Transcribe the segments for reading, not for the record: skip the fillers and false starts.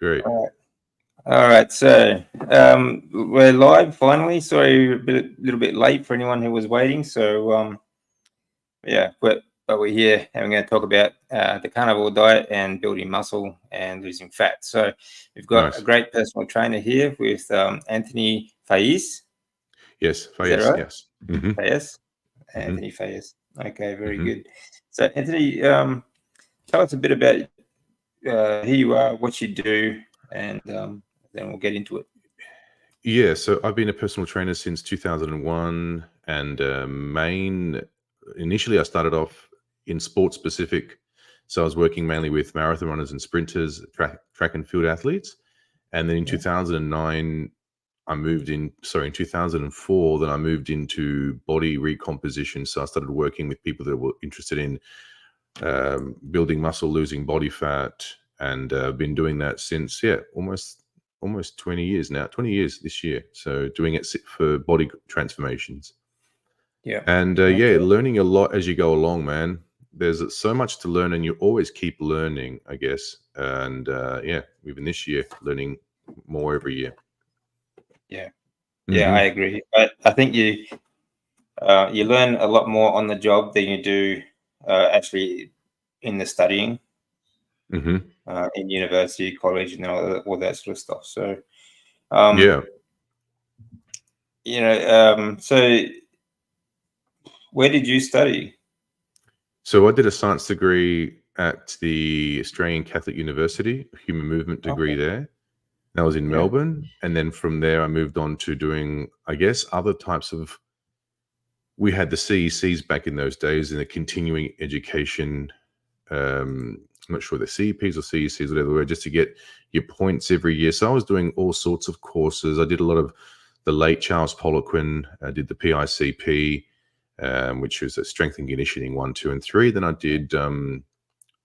Great. All right. So we're live finally. Sorry, a little bit late for anyone who was waiting. So yeah, but we're here and we're going to talk about the carnivore diet and building muscle and losing fat. So we've got a great personal trainer here with Anthony Phaesse. Yes, Phaesse. Is that right? Yes. Mm-hmm. Phaesse. Anthony Phaesse. Okay, very good. So Anthony, tell us a bit about who you are, what you do, and then we'll get into it. Yeah, so I've been a personal trainer since 2001, and initially I started off in sports specific. So I was working mainly with marathon runners and sprinters, track and field athletes. And then in 2009, in 2004, then I moved into body recomposition. So I started working with people that were interested in building muscle, losing body fat, and I've been doing that since, almost 20 years now, 20 years this year. So doing it for body transformations. Yeah. And learning a lot as you go along, man. There's so much to learn and you always keep learning, I guess. And even this year, learning more every year. Yeah. Yeah, I agree. But I think you learn a lot more on the job than you do actually in the studying in university, college, and all that sort of stuff. So, so where did you study? So I did a science degree at the Australian Catholic University, a human movement degree there. That was in Melbourne. And then from there, I moved on to doing, I guess, other types of, we had the CECs back in those days in the continuing education, I'm not sure the CEPs or CECs, whatever the word, just to get your points every year. So I was doing all sorts of courses. I did a lot of the late Charles Poliquin. I did the PICP, which was a strength and conditioning 1, 2, and 3. Then I did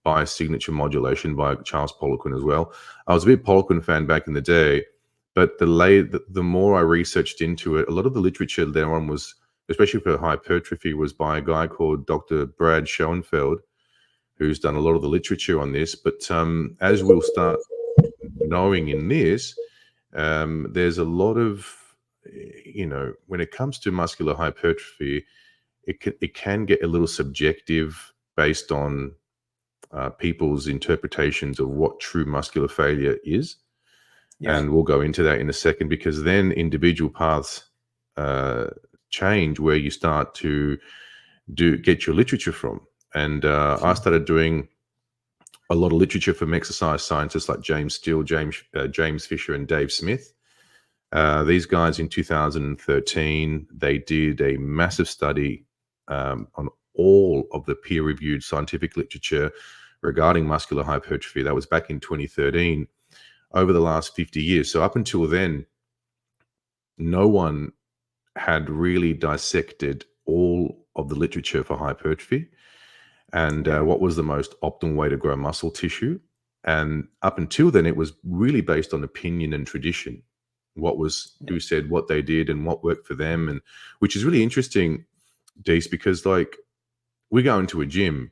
biosignature modulation by Charles Poliquin as well. I was a big Poliquin fan back in the day, but the more I researched into it, a lot of the literature thereon was, especially for hypertrophy, was by a guy called Dr. Brad Schoenfeld, who's done a lot of the literature on this. But as we'll start knowing in this, there's a lot of, when it comes to muscular hypertrophy, it can get a little subjective based on people's interpretations of what true muscular failure is. Yeah. And we'll go into that in a second, because then individual paths change where you start to get your literature from. And I started doing a lot of literature from exercise scientists like James Steele, James Fisher, and Dave Smith. These guys in 2013, they did a massive study on all of the peer-reviewed scientific literature regarding muscular hypertrophy. That was back in 2013, over the last 50 years. So up until then, no one had really dissected all of the literature for hypertrophy and what was the most optimal way to grow muscle tissue. And up until then, it was really based on opinion and tradition. Who said what they did and what worked for them, and which is really interesting, Dees, because like we go into a gym,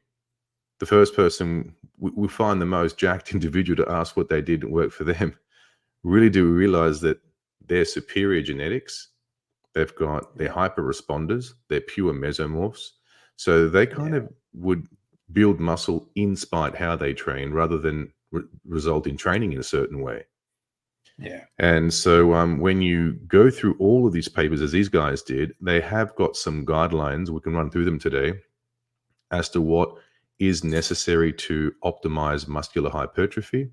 the first person we find the most jacked individual to ask what they did and work for them. Really do we realize that they're superior genetics, they're hyper responders, they're pure mesomorphs. So they kind of would build muscle in spite how they train rather than result in training in a certain way. Yeah. And so when you go through all of these papers, as these guys did, they have got some guidelines. We can run through them today as to what is necessary to optimize muscular hypertrophy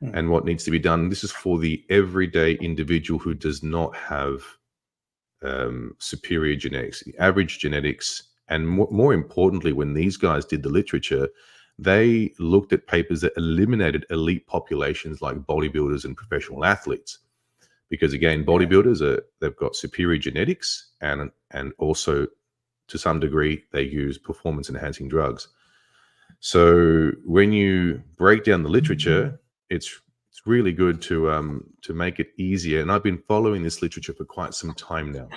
and what needs to be done. This is for the everyday individual who does not have superior genetics, the average genetics. And more importantly, when these guys did the literature, they looked at papers that eliminated elite populations like bodybuilders and professional athletes. Because again, bodybuilders, they've got superior genetics, and also to some degree, they use performance enhancing drugs. So when you break down the literature, it's really good to make it easier. And I've been following this literature for quite some time now.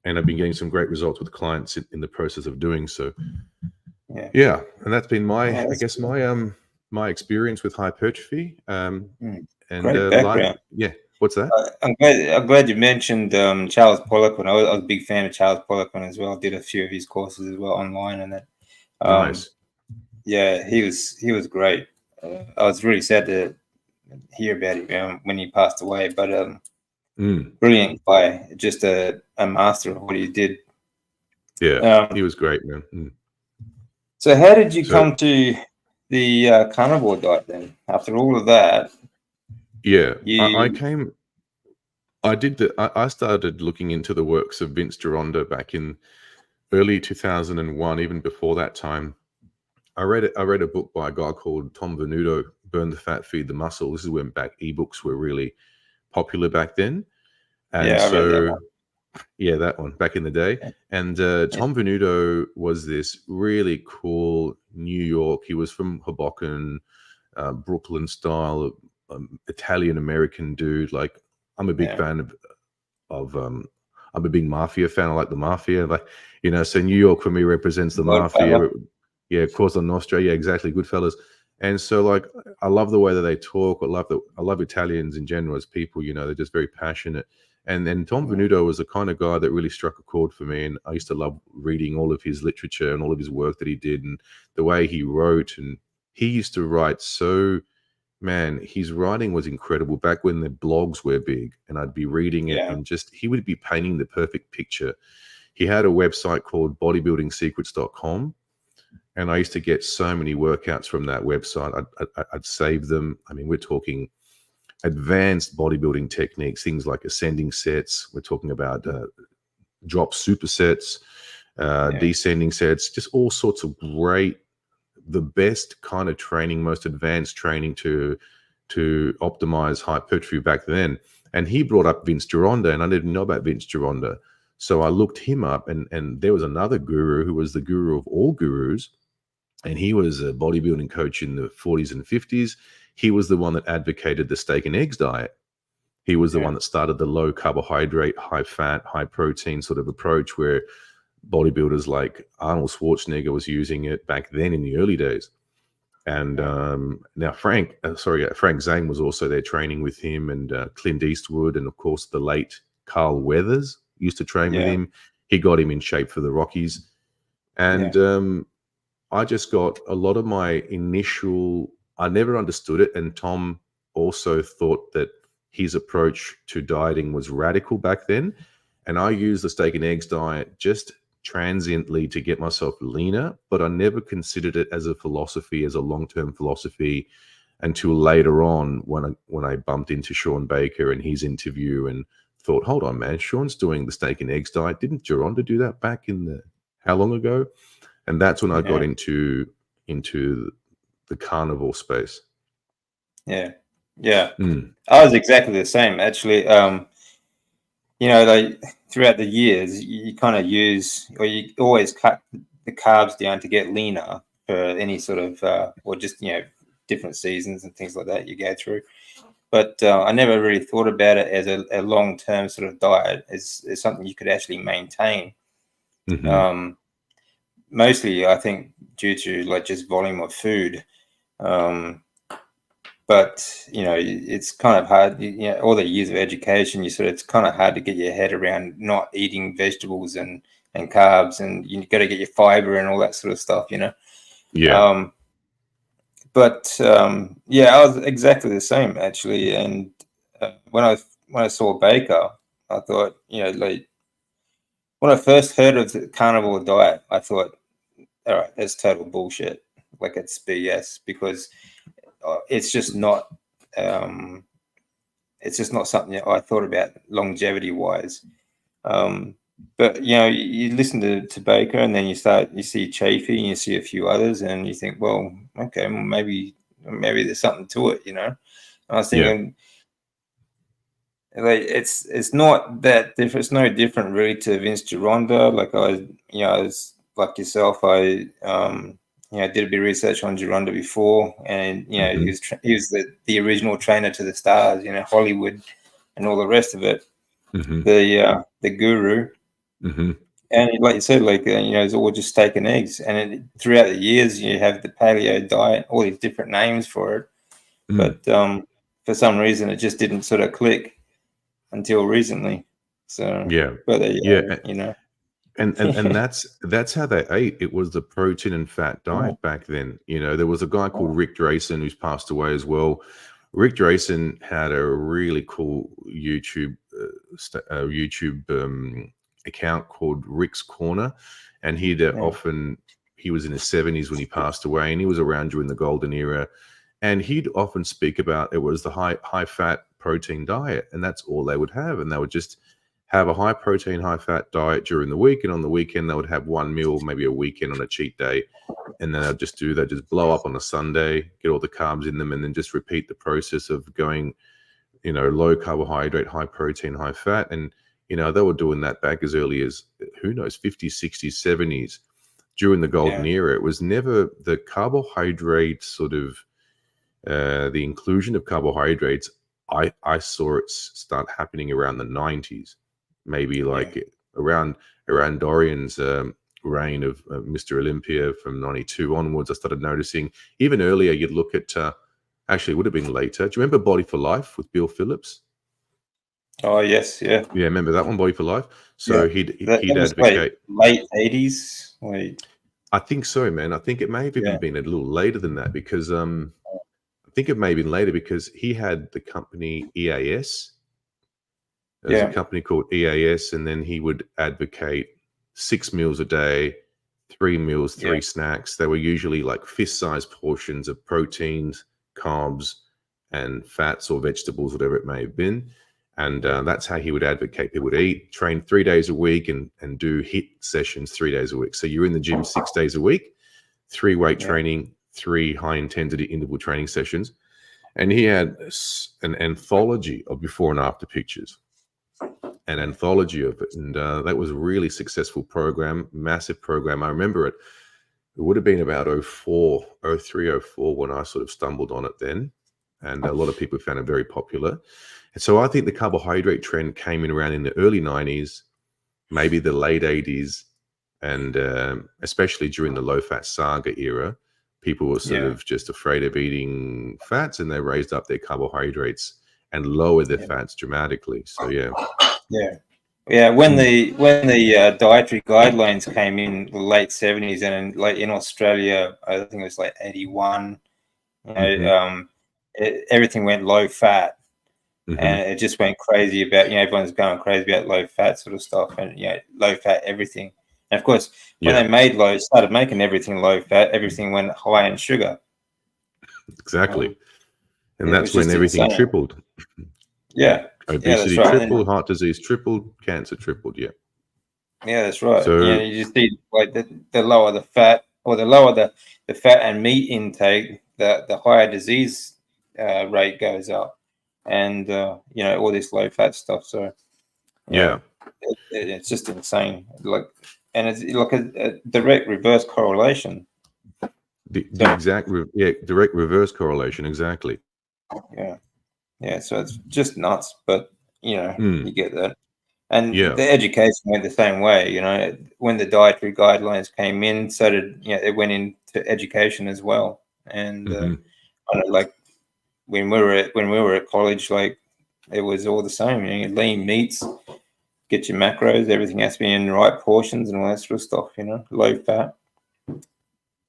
And I've been getting some great results with clients in the process of doing so. Yeah, and that's been my my experience with hypertrophy. Great background. What's that? I'm glad you mentioned Charles Poliquin. I was a big fan of Charles Poliquin as well. Did a few of his courses as well online, and that. Nice. Yeah, he was great. I was really sad to hear about him when he passed away, but brilliant guy, just a master of what he did. Yeah, he was great, man. So how did you come to the carnivore diet then? After all of that, I started looking into the works of Vince Gironda back in early 2001. Even before that time, I read a book by a guy called Tom Venuto, Burn the Fat, Feed the Muscle. This is when ebooks were really popular back then. And I read that one. Yeah, that one back in the day. And Tom Venuto was this really cool New York. He was from Hoboken, Brooklyn style, Italian American dude. Like, I'm a big fan of I'm a big mafia fan. I like the mafia, like, so New York for me represents the mafia. Yeah, Cosa Nostra. Yeah, exactly. Goodfellas. And so, like, I love the way that they talk. I love Italians in general as people. They're just very passionate. And then Tom Venuto was the kind of guy that really struck a chord for me. And I used to love reading all of his literature and all of his work that he did, and the way he wrote. And he used to write man, his writing was incredible back when the blogs were big, and I'd be reading it and he would be painting the perfect picture. He had a website called bodybuildingsecrets.com, and I used to get so many workouts from that website. I'd save them. I mean, we're talking advanced bodybuilding techniques, things like ascending sets. We're talking about drop supersets, descending sets, just all sorts of great, the best kind of training, most advanced training to optimize hypertrophy back then. And he brought up Vince Gironda, and I didn't know about Vince Gironda. So I looked him up, and there was another guru who was the guru of all gurus, and he was a bodybuilding coach in the 40s and 50s. He was the one that advocated the steak and eggs diet. He was the one that started the low carbohydrate, high fat, high protein sort of approach, where bodybuilders like Arnold Schwarzenegger was using it back then in the early days. And now Frank Zane was also there training with him, and Clint Eastwood, and of course the late Carl Weathers used to train with him. He got him in shape for the Rockies. And I just got a lot of my initial, I never understood it. And Tom also thought that his approach to dieting was radical back then. And I used the steak and eggs diet just transiently to get myself leaner, but I never considered it as a philosophy, as a long-term philosophy, until later on when I bumped into Sean Baker and his interview and thought, hold on, man, Sean's doing the steak and eggs diet. Didn't Gironda do that back in how long ago? And that's when I got into the carnivore space. I was exactly the same, actually. Throughout the years, you kind of use, or you always cut the carbs down to get leaner for any sort of, or just, different seasons and things like that you go through. But I never really thought about it as a long-term sort of diet, as something you could actually maintain. Mostly, I think, due to like just volume of food. But, it's kind of hard, all the years of education, it's kind of hard to get your head around not eating vegetables and carbs, and you got to get your fiber and all that sort of stuff, But I was exactly the same, actually. And when I saw Baker, I thought, like, when I first heard of the carnivore diet, I thought, all right, that's total bullshit. Like, it's BS, because it's just not something I thought about longevity wise. But you listen to Baker, and then you see Chafee, and you see a few others, and you think, well, okay, well, maybe there's something to it, And I was thinking, like, it's not that different. It's no different really to Vince Gironda. Like, I was like yourself. I did a bit of research on Gironda before, and he was the original trainer to the stars, Hollywood and all the rest of it. The guru. And like you said, like it's all just steak and eggs. And throughout the years, you have the paleo diet, all these different names for it. But for some reason, it just didn't sort of click until recently. So but and that's how they ate. It was the protein and fat diet back then. There was a guy called Rick Drayson who's passed away as well. Rick Drayson had a really cool YouTube account called Rick's Corner, and he was in his 70s when he passed away, and he was around during the golden era, and he'd often speak about it was the high fat protein diet, and that's all they would have, and they would just have a high protein, high fat diet during the week, and on the weekend they would have one meal, maybe a weekend on a cheat day, and then they'd just blow up on a Sunday, get all the carbs in them, and then just repeat the process of going, low carbohydrate, high protein, high fat. And they were doing that back as early as, who knows, 50s, 60s, 70s during the golden era. It was never the carbohydrate sort of the inclusion of carbohydrates. I saw it start happening around the 90s, maybe around Dorian's reign of Mr. Olympia from 92 onwards. I started noticing even earlier. You'd look at actually it would have been later. Do you remember Body for Life with Bill Phillips? Oh yes, yeah. Yeah, remember that one, Body for Life? So he'd advocate late 80s. I think so, man. I think it may have even been a little later than that, because I think it may have been later, because he had the company EAS. There's a company called EAS, and then he would advocate 6 meals a day, 3 meals, 3 snacks. They were usually like fist-sized portions of proteins, carbs, and fats or vegetables, whatever it may have been. And that's how he would advocate people would eat, train 3 days a week, and do HIIT sessions 3 days a week. So you're in the gym 6 days a week, 3 weight training, 3 high-intensity interval training sessions. And he had an anthology of before and after pictures, an anthology of it. And that was a really successful program, massive program. I remember it. It would have been about 03, 04 when I sort of stumbled on it then. And a lot of people found it very popular. And so I think the carbohydrate trend came in around in the early 90s, maybe the late 80s, and especially during the low-fat saga era. People were sort of just afraid of eating fats, and they raised up their carbohydrates and lowered their fats dramatically. So when the dietary guidelines came in the late 70s, and in Australia, I think it was like 81. Everything went low fat, and it just went crazy about everyone's going crazy about low fat sort of stuff, and low fat everything. And of course, when they started making everything low fat, everything went high in sugar. Exactly. And that's when everything tripled. Obesity tripled, heart disease tripled, cancer tripled. Yeah, that's right. So you just need like the lower the fat, or the lower the fat and meat intake, the higher disease rate goes up, and all this low fat stuff. So it's just insane. And it's like a direct reverse correlation. Direct reverse correlation, exactly. So it's just nuts, but you get that. And the education went the same way. When the dietary guidelines came in, so did it went into education as well. And like when we were at college, like it was all the same. Lean meats, get your macros, everything has to be in the right portions and all that sort of stuff. Low fat.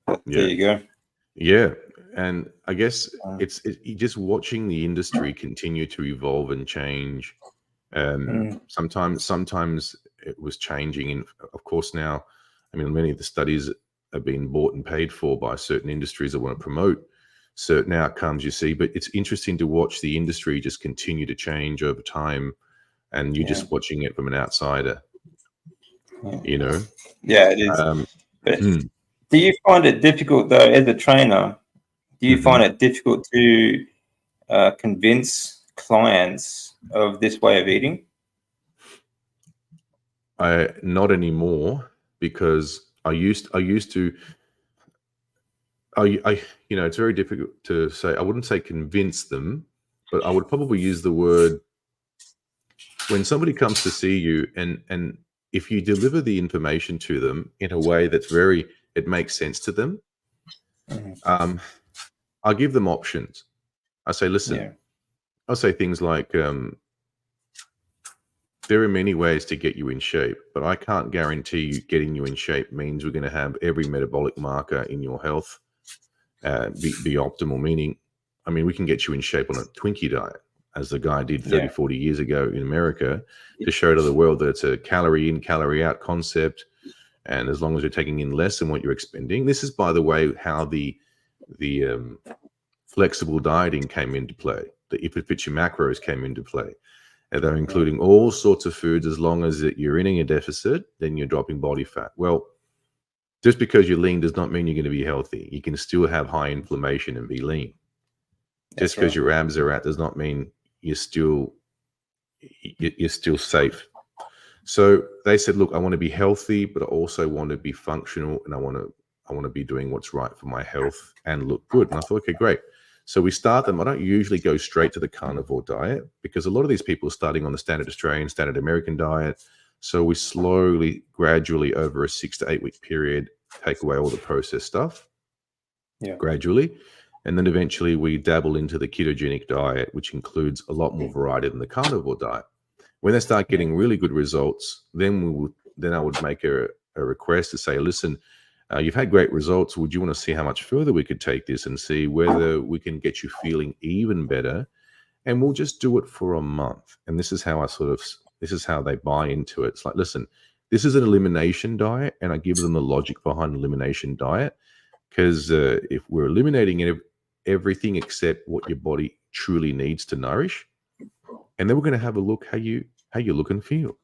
But there you go. Yeah. And I guess it's just watching the industry continue to evolve and change. Sometimes it was changing. And of course, now, I mean, many of the studies are being bought and paid for by certain industries that want to promote certain outcomes, you see. But it's interesting to watch the industry just continue to change over time, and you're just watching it from an outsider, Yeah, it is. But do you find it difficult, though, as a trainer? Do you find it difficult to convince clients of this way of eating? Not anymore, because I used to. It's very difficult to say. I wouldn't say convince them, but I would probably use the word, when somebody comes to see you, and if you deliver the information to them in a way that's it makes sense to them, I'll give them options. I say, listen, I'll say things like, there are many ways to get you in shape, but I can't guarantee you getting you in shape means we're going to have every metabolic marker in your health be optimal. Meaning, I mean, we can get you in shape on a Twinkie diet, as the guy did 30, 40 years ago in America, to show to the world that it's a calorie in, calorie out concept. And as long as you're taking in less than what you're expending, this is, by the way, how the flexible dieting came into play. The if it fits your macros came into play. And they're including all sorts of foods. As long as you're in a deficit, then you're dropping body fat. Well, just because you're lean does not mean you're going to be healthy. You can still have high inflammation and be lean. Just because your abs are out does not mean you're still safe. So they said, look, I want to be healthy, but I also want to be functional, and I want to be doing what's right for my health and look good. And I thought, okay, great. So we start them. I don't usually go straight to the carnivore diet, because a lot of these people are starting on the standard Australian, standard American diet. So we slowly, gradually, over a 6 to 8 week period, take away all the processed stuff gradually. And then eventually we dabble into the ketogenic diet, which includes a lot more variety than the carnivore diet. When they start getting really good results, then I would make a request to say, listen, you've had great results. Would you want to see how much further we could take this and see whether we can get you feeling even better? And we'll just do it for a month. And this is how this is how they buy into it. It's like, listen, this is an elimination diet, and I give them the logic behind elimination diet, because if we're eliminating everything except what your body truly needs to nourish, and then we're going to have a look how you look and feel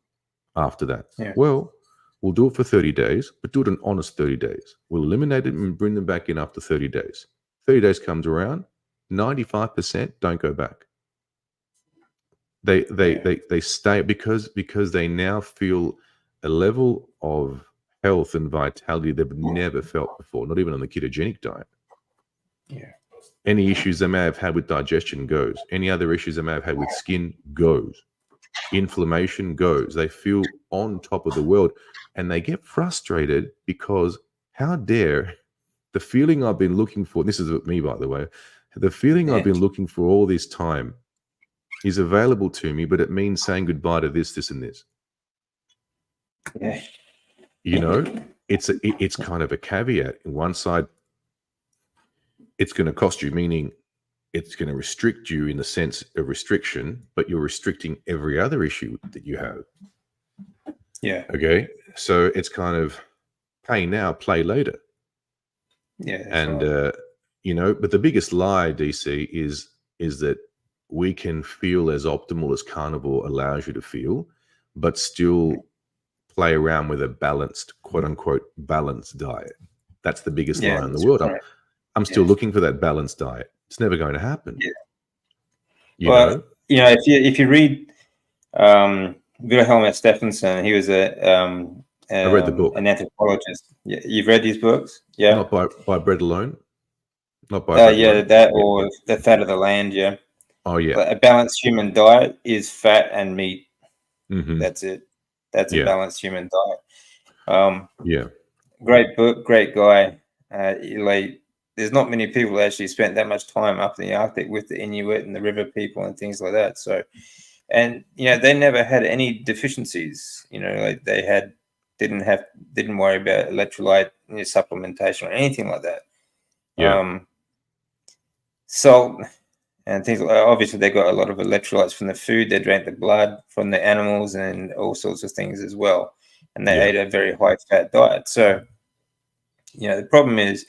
after that. Well, we'll do it for 30 days, but do it an honest 30 days. We'll eliminate it and bring them back in after 30 days. 30 days comes around, 95% don't go back. They stay because they now feel a level of health and vitality they've never felt before, not even on the ketogenic diet. Any issues they may have had with digestion goes. Any other issues they may have had with skin goes. Inflammation goes. They feel on top of the world, and they get frustrated because how dare the feeling I've been looking for, this is me, by the way, the feeling I've been looking for all this time is available to me, but it means saying goodbye to this, this, and this. You know, it's kind of a caveat. On one side, it's going to cost you, meaning it's going to restrict you in the sense of restriction, but you're restricting every other issue that you have. Okay. So it's kind of pay now, play later. And, right. You know, but the biggest lie, DC, is that we can feel as optimal as carnivore allows you to feel, but still play around with a balanced, quote unquote, balanced diet. That's the biggest lie in the world. Right. I'm still looking for that balanced diet. It's never going to happen. You know, if you read Wilhelm Stephenson, he was I read the book. An anthropologist. You've read these books? Yeah. Not by bread alone. Not by bread alone. That or The Fat of the Land. Yeah. Oh yeah. But a balanced human diet is fat and meat. That's it. That's a balanced human diet. Great book, great guy. There's not many people that actually spent that much time up in the Arctic with the Inuit and the river people and things like that. So, and they never had any deficiencies. Like they didn't worry about electrolyte supplementation or anything like that. Salt and things. Obviously, they got a lot of electrolytes from the food. They drank the blood from the animals and all sorts of things as well. And they ate a very high fat diet. So, the problem is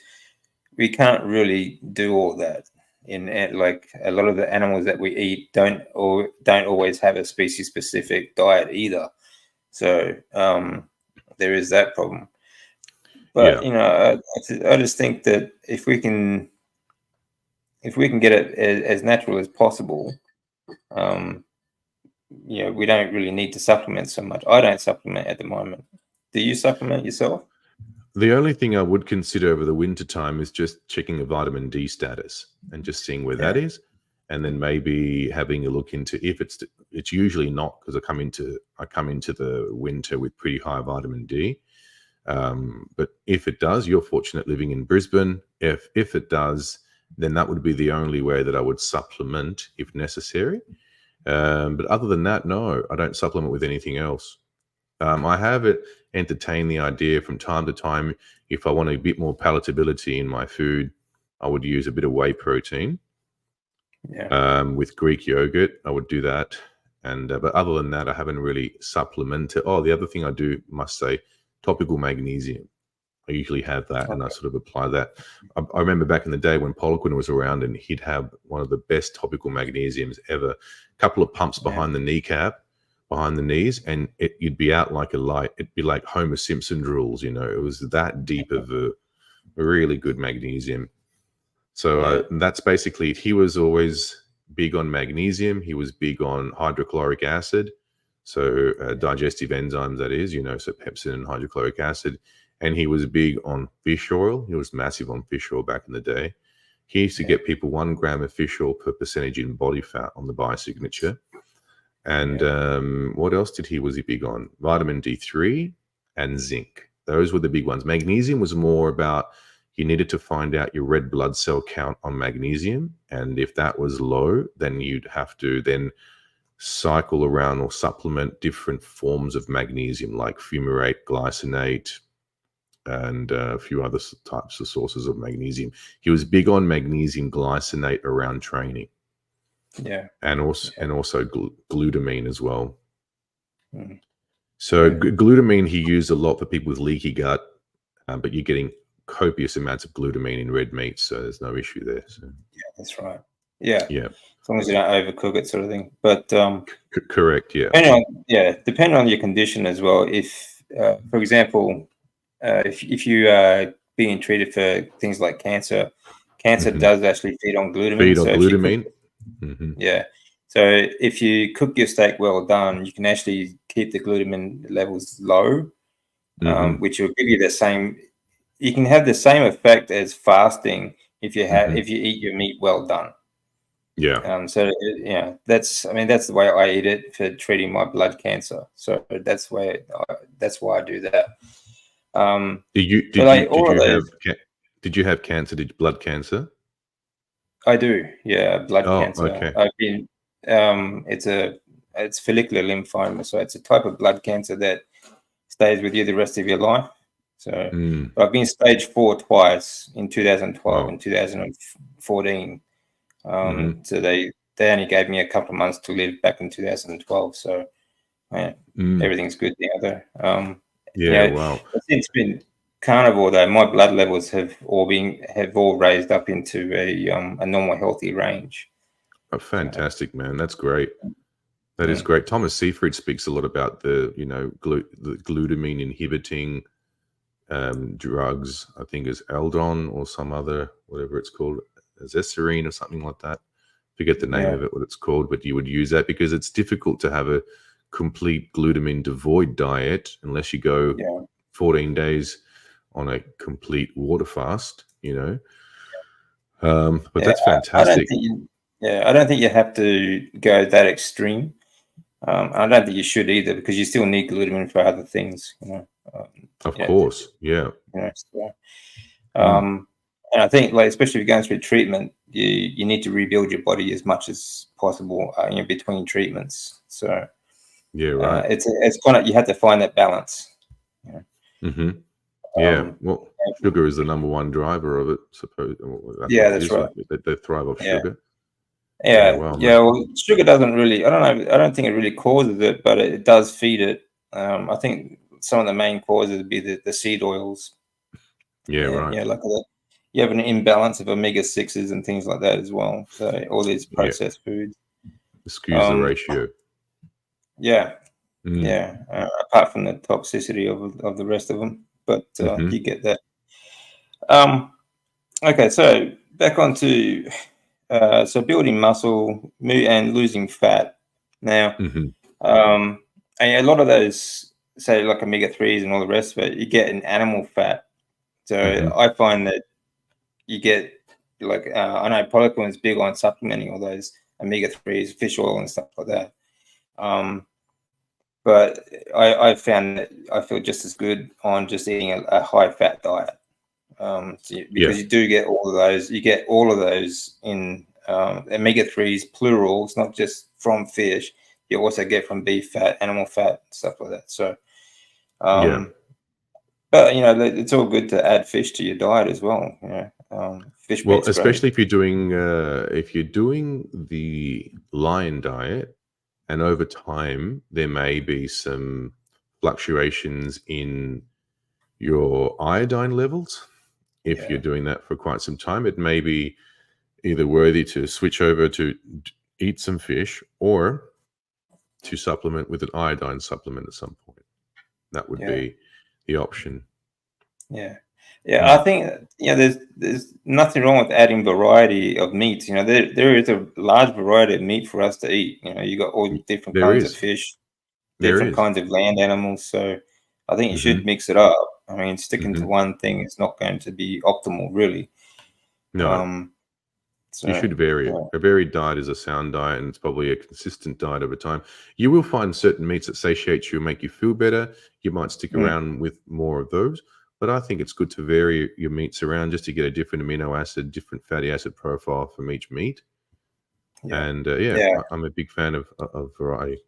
we can't really do all that. Like a lot of the animals that we eat don't always have a species specific diet either. So there is that problem. But I just think that if we can get it as natural as possible, we don't really need to supplement so much. I don't supplement at the moment. Do you supplement yourself? The only thing I would consider over the winter time is just checking a vitamin D status and just seeing where that is. and then maybe having a look into if it's usually not, because I come into the winter with pretty high vitamin D. But if it does, you're fortunate living in Brisbane. If it does, then that would be the only way that I would supplement if necessary. But other than that, no, I don't supplement with anything else. I have entertained the idea from time to time, if I want a bit more palatability in my food, I would use a bit of whey protein. With Greek yogurt, I would do that. And but other than that, I haven't really supplemented. Oh, the other thing I do, must say, topical magnesium. I usually have that, and I sort of apply that. I remember back in the day when Poliquin was around, and he'd have one of the best topical magnesiums ever. A couple of pumps behind the kneecap, behind the knees, and you'd be out like a light. It'd be like Homer Simpson drools, It was that deep of a really good magnesium. So that's basically it. He was always big on magnesium. He was big on hydrochloric acid. So digestive enzymes, that is, so pepsin and hydrochloric acid. And he was big on fish oil. He was massive on fish oil back in the day. He used to get people 1 gram of fish oil per percentage in body fat on the biosignature. And what else was he big on? Vitamin D3 and zinc. Those were the big ones. Magnesium was more about, you needed to find out your red blood cell count on magnesium. And if that was low, then you'd have to then cycle around or supplement different forms of magnesium, like fumarate, glycinate, and a few other types of sources of magnesium. He was big on magnesium glycinate around training. And also glutamine as well. So glutamine he used a lot for people with leaky gut, but you're getting copious amounts of glutamine in red meat, so there's no issue there. So. Yeah, that's right. Yeah. As long as you don't overcook it, sort of thing. But correct. Yeah. Depending on your condition as well. If, for example, if you are being treated for things like cancer does actually feed on glutamine. Yeah. So if you cook your steak well done, you can actually keep the glutamine levels low, which will give you the same. You can have the same effect as fasting if you eat your meat well done. That's the way I eat it for treating my blood cancer. So that's why I do that. Did you have cancer? Blood cancer? I do. Yeah, blood cancer. Okay. I've been. It's follicular lymphoma, so it's a type of blood cancer that stays with you the rest of your life. So I've been stage 4 twice, in 2012 and 2014. So they only gave me a couple of months to live back in 2012. So everything's good now though. Wow. Since been carnivore though, my blood levels have all raised up into a normal healthy range. Oh, fantastic, man. That's great. That is great. Thomas Seyfried speaks a lot about the glutamine inhibiting drugs. I think is Eldon or some other, whatever it's called, Zeserine or something like that. Forget the name of it, what it's called, but you would use that because it's difficult to have a complete glutamine devoid diet unless you go 14 days on a complete water fast, but that's fantastic. I don't think you have to go that extreme. I don't think you should either, because you still need glutamine for other things, Of course, and I think, especially if you're going through treatment, you need to rebuild your body as much as possible, between treatments. So it's kind of, you have to find that balance. Well, sugar is the number one driver of it, suppose. That's right. They thrive off sugar. Well, sugar doesn't really. I don't think it really causes it, but it does feed it. I think some of the main causes would be the seed oils. Right. Yeah, like you have an imbalance of omega-6s and things like that as well. So all these processed foods. It skews the ratio. Apart from the toxicity of the rest of them, but you get that. Okay, so back onto so building muscle and losing fat. Now, and a lot of those, say like omega-3s and all the rest of it, you get in animal fat. So I find that you get like I know Polyquin is big on supplementing all those omega-3s, fish oil and stuff like that. But I found that I feel just as good on just eating a high-fat diet. Because you do get all of those. You get all of those in omega-3s, plural. It's not just from fish. You also get from beef fat, animal fat, stuff like that. So, but it's all good to add fish to your diet as well. Fish. Well, especially if you're doing the lion diet, and over time there may be some fluctuations in your iodine levels. If you're doing that for quite some time, it may be either worthy to switch over to eat some fish or to supplement with an iodine supplement at some point. That would be the option. I think there's nothing wrong with adding variety of meats. There is a large variety of meat for us to eat. You got all different kinds of fish, different kinds of land animals. So I think you should mix it up. I mean, sticking to one thing is not going to be optimal, really. No. You should vary it. A varied diet is a sound diet, and it's probably a consistent diet over time. You will find certain meats that satiate you and make you feel better. You might stick around with more of those. But I think it's good to vary your meats around just to get a different amino acid, different fatty acid profile from each meat. And I'm a big fan of variety.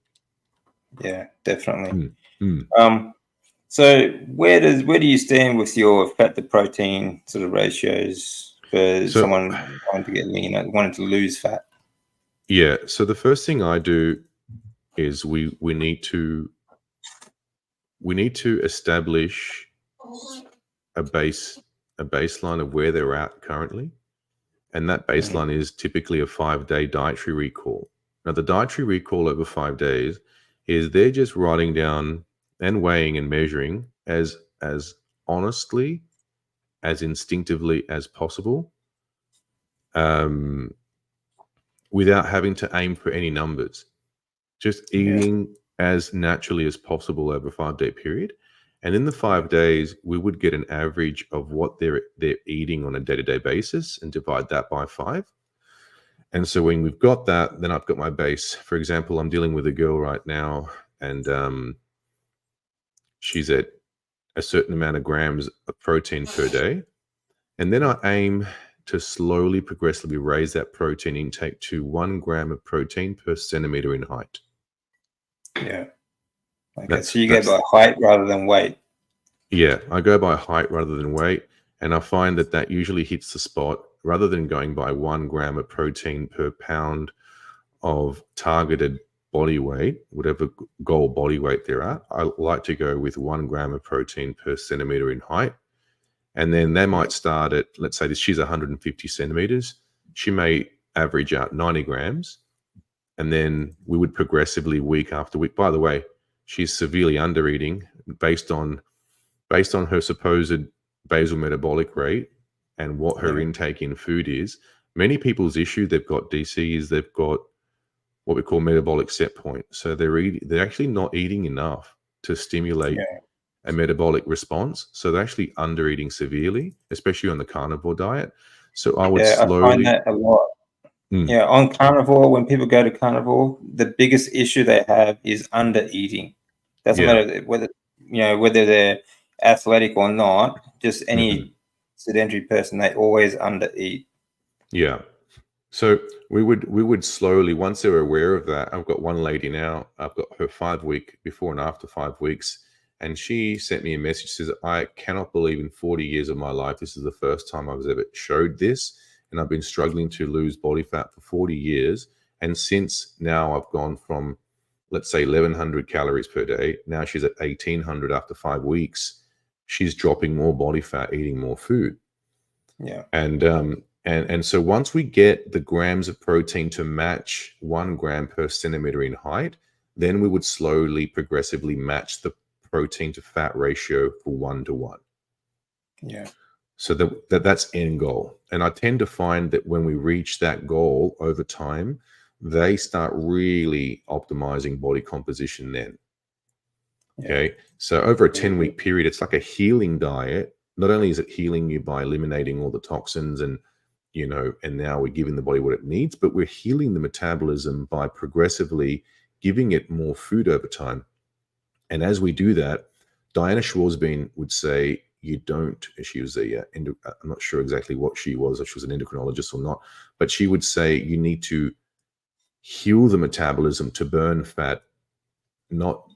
Yeah, definitely. So where do you stand with your fat to protein sort of ratios for someone wanting to get lean, wanting to lose fat? Yeah. So the first thing I do is we need to establish a baseline of where they're at currently, and that baseline is typically a 5-day dietary recall. Now, the dietary recall over 5 days is they're just writing down and weighing and measuring as honestly, as instinctively as possible, without having to aim for any numbers, just eating as naturally as possible over a 5-day period. And in the 5 days, we would get an average of what they're eating on a day-to-day basis and divide that by 5. And so when we've got that, then I've got my base. For example, I'm dealing with a girl right now, and she's at a certain amount of grams of protein per day. And then I aim to slowly, progressively raise that protein intake to 1 gram of protein per centimeter in height. Yeah. Okay, so you go by height rather than weight. Yeah, I go by height rather than weight, and I find that usually hits the spot. Rather than going by 1 gram of protein per pound of targeted body weight, whatever goal body weight they're at, I like to go with 1 gram of protein per centimeter in height. And then they might start at, let's say she's 150 centimeters. She may average out 90 grams. And then we would progressively week after week. By the way, she's severely under eating based on her supposed basal metabolic rate and what her intake in food is. Many people's issue, they've got DC, is they've got what we call metabolic set point. So they're actually not eating enough to stimulate a metabolic response. So they're actually under eating severely, especially on the carnivore diet. So I would slowly. I find that a lot. Yeah, on carnivore, when people go to carnivore, the biggest issue they have is under eating. Doesn't matter whether they're athletic or not. Just any sedentary person, they always under eat. Yeah. So we would slowly, once they're aware of that. I've got one lady now. I've got her 5-week before and after 5 weeks, and she sent me a message. Says, "I cannot believe in 40 years of my life, this is the first time I was ever showed this. And I've been struggling to lose body fat for 40 years. And since now I've gone from, let's say, 1,100 calories per day. Now she's at 1,800 after 5 weeks. She's dropping more body fat, eating more food." Yeah. And so once we get the grams of protein to match 1 gram per centimeter in height, then we would slowly, progressively match the protein to fat ratio for 1-to-1. Yeah. So that's end goal. And I tend to find that when we reach that goal over time, they start really optimizing body composition then. Okay. So over a 10-week period, it's like a healing diet. Not only is it healing you by eliminating all the toxins and and now we're giving the body what it needs, but we're healing the metabolism by progressively giving it more food over time. And as we do that, Diana Schwarzbein would say, she was I'm not sure exactly what she was, if she was an endocrinologist or not, but she would say you need to heal the metabolism to burn fat, not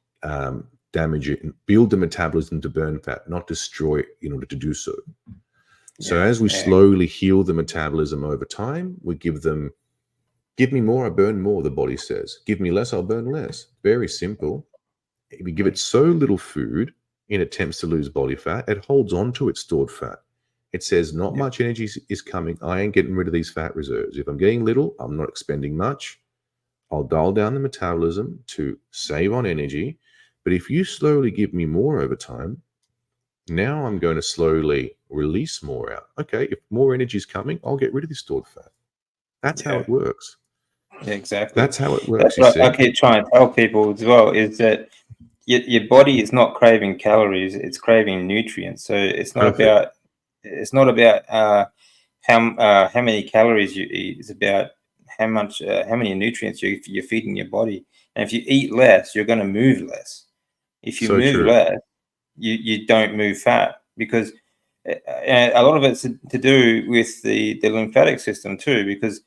damage it, and build the metabolism to burn fat, not destroy it in order to do so. So as we slowly heal the metabolism over time, we give me more, I burn more, the body says. Give me less, I'll burn less. Very simple. If you give it so little food in attempts to lose body fat, it holds on to its stored fat. It says not much energy is coming. I ain't getting rid of these fat reserves. If I'm getting little, I'm not expending much. I'll dial down the metabolism to save on energy. But if you slowly give me more over time, now I'm going to slowly release more out. Okay, if more energy is coming, I'll get rid of the stored fat. That's how it works. Yeah, exactly. That's how it works. That's what I keep trying to tell people as well, is that your body is not craving calories; it's craving nutrients. So it's not about how many calories you eat. It's about how many nutrients you're feeding your body. And if you eat less, you're going to move less. If you move less, you don't move fat, because a lot of it's to do with the lymphatic system too, because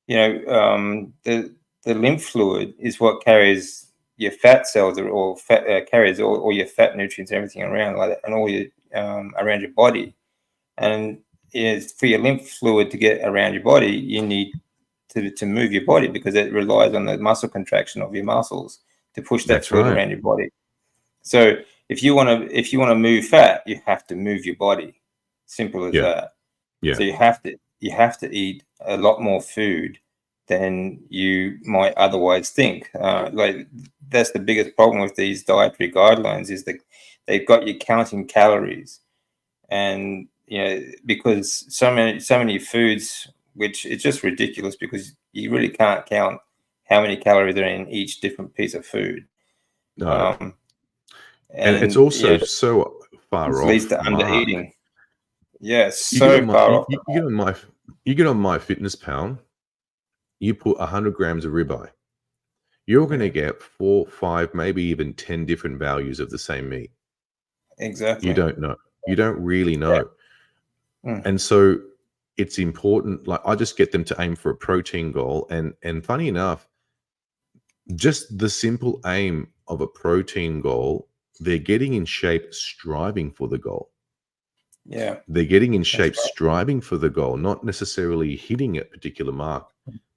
the lymph fluid is what carries your fat cells or fat carries all your fat nutrients, everything around like that, and all your around your body. And for your lymph fluid to get around your body, you need to move your body, because it relies on the muscle contraction of your muscles to push that fluid around your body. So if you want to move fat, you have to move your body. Simple as that. Yeah. So you have to eat a lot more food than you might otherwise think. Like that's the biggest problem with these dietary guidelines, is that they've got you counting calories, and because so many foods, which is just ridiculous, because you really can't count how many calories are in each different piece of food. No. And it's also so far off. Leads to undereating. Yes, You get on MyFitnessPal, you put 100 grams of ribeye. You're going to get 4, 5, maybe even 10 different values of the same meat. Exactly. You don't know. You don't really know. And so it's important. Like, I just get them to aim for a protein goal. And funny enough, just the simple aim of a protein goal, they're getting in shape striving for the goal. Yeah. They're getting in shape striving for the goal, not necessarily hitting a particular mark.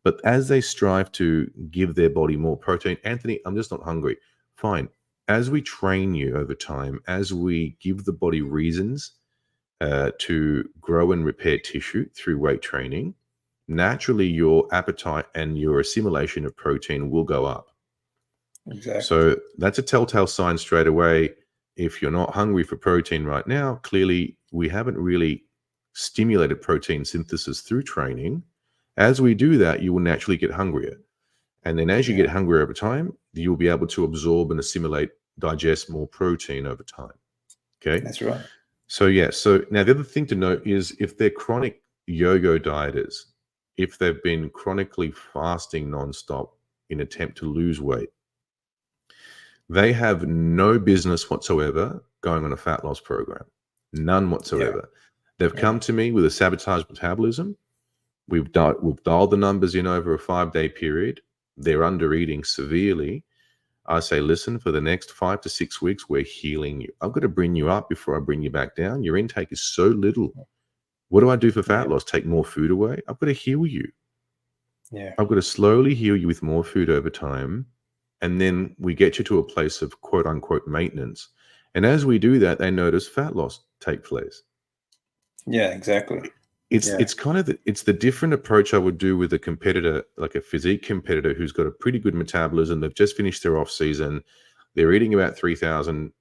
But as they strive to give their body more protein, Anthony, I'm just not hungry. Fine. As we train you over time, as we give the body reasons to grow and repair tissue through weight training, naturally your appetite and your assimilation of protein will go up. Exactly. So that's a telltale sign straight away. If you're not hungry for protein right now, clearly we haven't really stimulated protein synthesis through training. As we do that, you will naturally get hungrier. And then as you get hungrier over time, you'll be able to absorb and assimilate, digest more protein over time. Okay? That's right. So so now the other thing to note is, if they're chronic yo-yo dieters, if they've been chronically fasting nonstop in attempt to lose weight, they have no business whatsoever going on a fat loss program. None whatsoever. They've come to me with a sabotaged metabolism. We've dialed the numbers in over a 5-day period. They're under eating severely. I say, listen, for the next 5 to 6 weeks, we're healing you. I've got to bring you up before I bring you back down. Your intake is so little. What do I do for fat loss? Take more food away? I've got to heal you. I've got to slowly heal you with more food over time. And then we get you to a place of quote unquote maintenance. And as we do that, they notice fat loss take place. Yeah, exactly. It's kind of it's the different approach I would do with a competitor, like a physique competitor who's got a pretty good metabolism. They've just finished their off season. They're eating about 3,000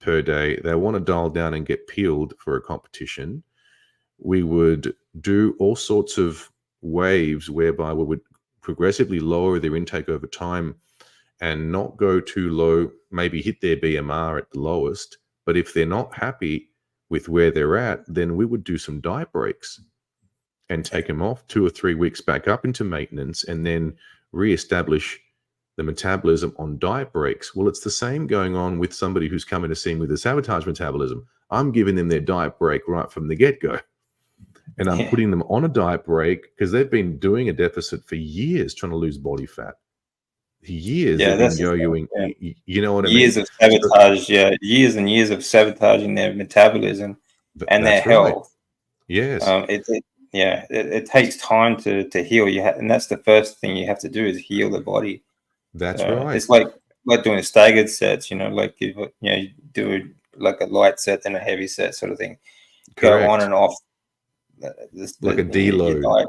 per day. They want to dial down and get peeled for a competition. We would do all sorts of waves whereby we would progressively lower their intake over time and not go too low, maybe hit their BMR at the lowest. But if they're not happy with where they're at, then we would do some diet breaks. and take them off 2 or 3 weeks back up into maintenance and then reestablish the metabolism on diet breaks. Well, it's the same going on with somebody who's coming to see me with a sabotage metabolism. I'm giving them their diet break right from the get-go. And I'm putting them on a diet break because they've been doing a deficit for years trying to lose body fat. Years they've been yo-yoing. You know what I mean? Years of sabotage, years and years of sabotaging their metabolism and their health. Yes. It takes time to heal. And that's the first thing you have to do is heal the body. That's right. It's like doing staggered sets, like you do like a light set and a heavy set sort of thing. Correct. Go on and off. Like a deload.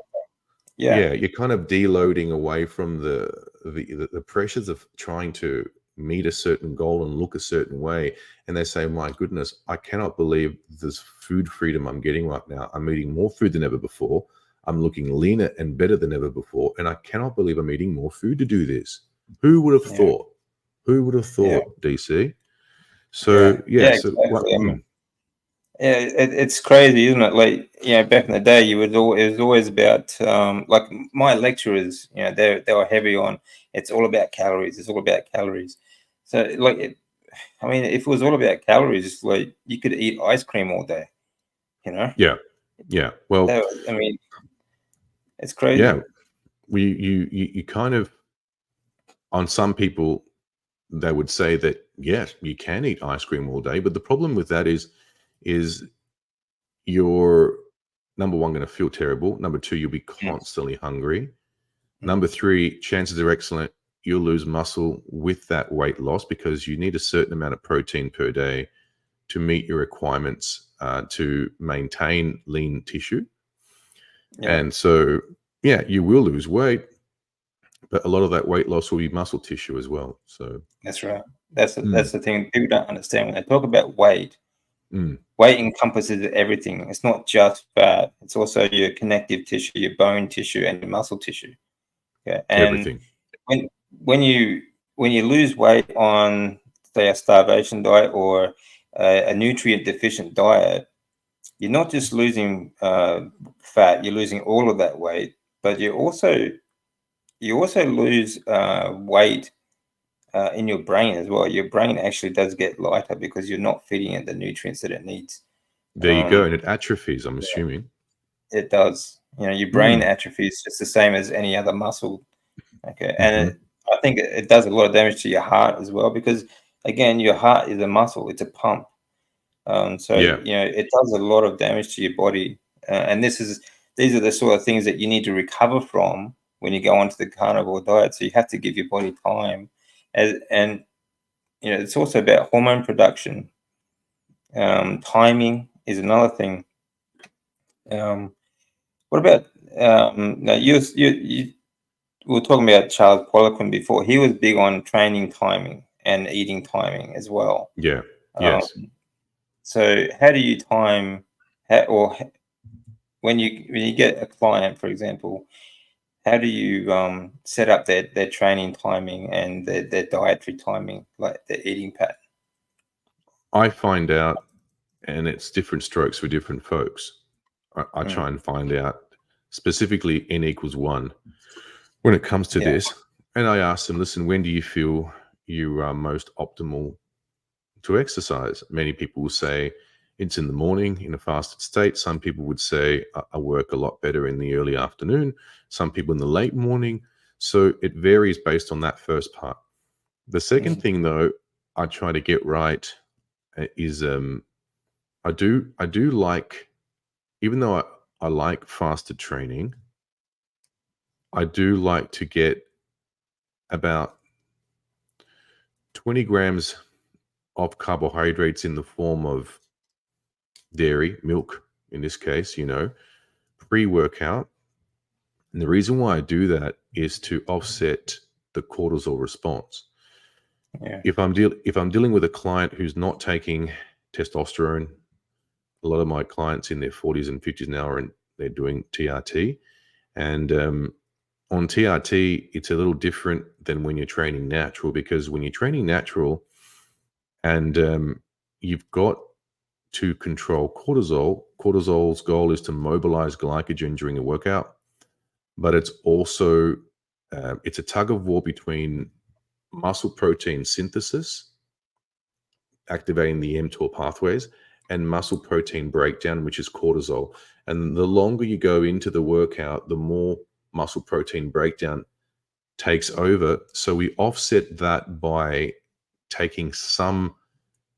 Yeah, you're kind of deloading away from the pressures of trying to meet a certain goal and look a certain way. And they say, my goodness, I cannot believe this food freedom I'm getting right now. I'm eating more food than ever before. I'm looking leaner and better than ever before. And I cannot believe I'm eating more food to do this. Who would have thought? Who would have thought, DC? So, exactly. It's crazy, isn't it? Like, back in the day, it was always about, like my lecturers, they were heavy on, it's all about calories. It's all about calories. So, like, if it was all about calories, like, you could eat ice cream all day, Yeah. Well, it's crazy. Yeah. You kind of, on some people, they would say that, yes, you can eat ice cream all day. But the problem with that is you're, number one, going to feel terrible. Number two, you'll be constantly hungry. Number three, chances are excellent you'll lose muscle with that weight loss because you need a certain amount of protein per day to meet your requirements to maintain lean tissue. And so, you will lose weight, but a lot of that weight loss will be muscle tissue as well. So that's right. That's the thing people don't understand when they talk about weight. Weight encompasses everything. It's not just fat. It's also your connective tissue, your bone tissue, and your muscle tissue. And everything. When you lose weight on, say, a starvation diet or a nutrient deficient diet, you're not just losing fat. You're losing all of that weight, but you also lose weight in your brain as well. Your brain actually does get lighter because you're not feeding it the nutrients that it needs. There you go. And it atrophies, I'm assuming. It does. Your brain atrophies just the same as any other muscle. Okay. And I think it does a lot of damage to your heart as well because, again, your heart is a muscle. It's a pump. It does a lot of damage to your body. And these are the sort of things that you need to recover from when you go onto the carnivore diet. So you have to give your body time. And it's also about hormone production. Timing is another thing. What about now? We were talking about Charles Poliquin before. He was big on training timing and eating timing as well. Yeah. Yes. So how do you time, when you get a client, for example? How do you set up their training timing and their dietary timing, like their eating pattern? I find out, and it's different strokes for different folks. I try and find out specifically N equals 1 when it comes to this. And I ask them, listen, when do you feel you are most optimal to exercise? Many people will say it's in the morning in a fasted state. Some people would say I work a lot better in the early afternoon. Some people in the late morning. So it varies based on that first part. The second thing, though, I try to get right is I do like, even though I like fasted training, I do like to get about 20 grams of carbohydrates in the form of dairy, milk, in this case, pre-workout. And the reason why I do that is to offset the cortisol response. If I'm dealing with a client who's not taking testosterone, a lot of my clients in their 40s and 50s now they're doing TRT, and on TRT it's a little different than when you're training natural, because when you're training natural and you've got to control cortisol. cortisol's goal is to mobilize glycogen during a workout, but it's also it's a tug of war between muscle protein synthesis, activating the mTOR pathways, and muscle protein breakdown, which is cortisol. And the longer you go into the workout, the more muscle protein breakdown takes over. So we offset that by taking some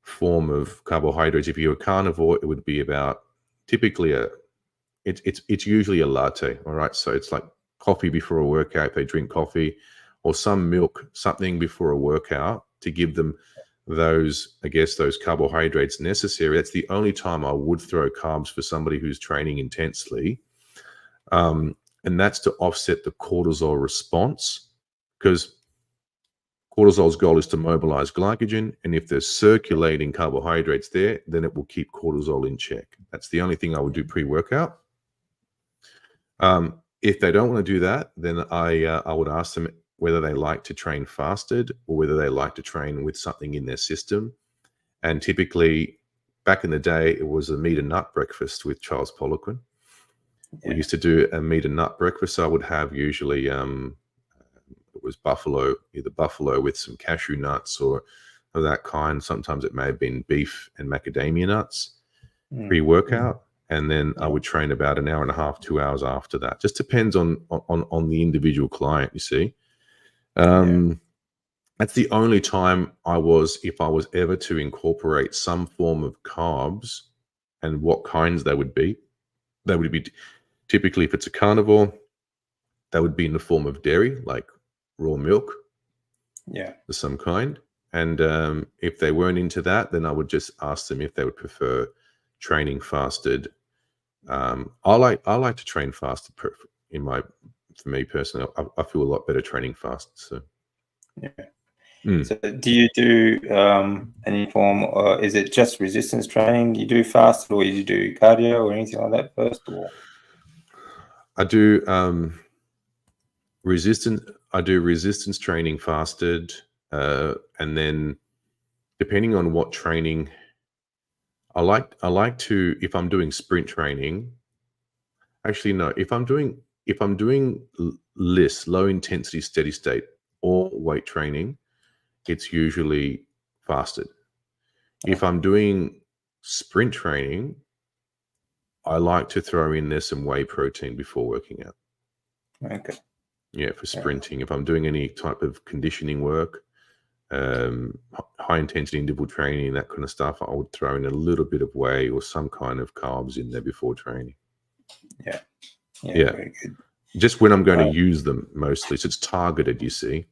form of carbohydrates. If you're a carnivore, it would be about typically it's usually a latte. All right. So it's like coffee before a workout, if they drink coffee, or some milk, something before a workout to give them those, I guess, those carbohydrates necessary. That's the only time I would throw carbs for somebody who's training intensely. And that's to offset the cortisol response, because cortisol's goal is to mobilize glycogen. And if there's circulating carbohydrates there, then it will keep cortisol in check. That's the only thing I would do pre-workout. If they don't want to do that, then I would ask them whether they like to train fasted or whether they like to train with something in their system. And typically, back in the day, it was a meat and nut breakfast with Charles Poliquin. Yeah. We used to do a meat and nut breakfast. So I would have usually, it was either buffalo with some cashew nuts or of that kind. Sometimes it may have been beef and macadamia nuts pre-workout. And then I would train about an hour and a half, 2 hours after that. Just depends on the individual client, you see. That's the only time if I was ever to incorporate some form of carbs, and what kinds they would be typically, if it's a carnivore, that would be in the form of dairy, like raw milk, of some kind. And if they weren't into that, then I would just ask them if they would prefer training fasted. I like to train fasted. For me personally, I feel a lot better training fasted. So. So do you do any form, or is it just resistance training you do fasted, or you do cardio or anything like that first? Or I do resistance training fasted, and then depending on what training I like to, if I'm doing sprint training, actually no, if I'm doing LISS, low intensity steady state, or weight training, it's usually fasted. If I'm doing sprint training, I like to throw in there some whey protein before working out. Okay. Yeah, for sprinting. If I'm doing any type of conditioning work, high intensity interval training, that kind of stuff, I would throw in a little bit of whey or some kind of carbs in there before training. Yeah. Very good. Just when I'm going to use them mostly. So it's targeted, you see.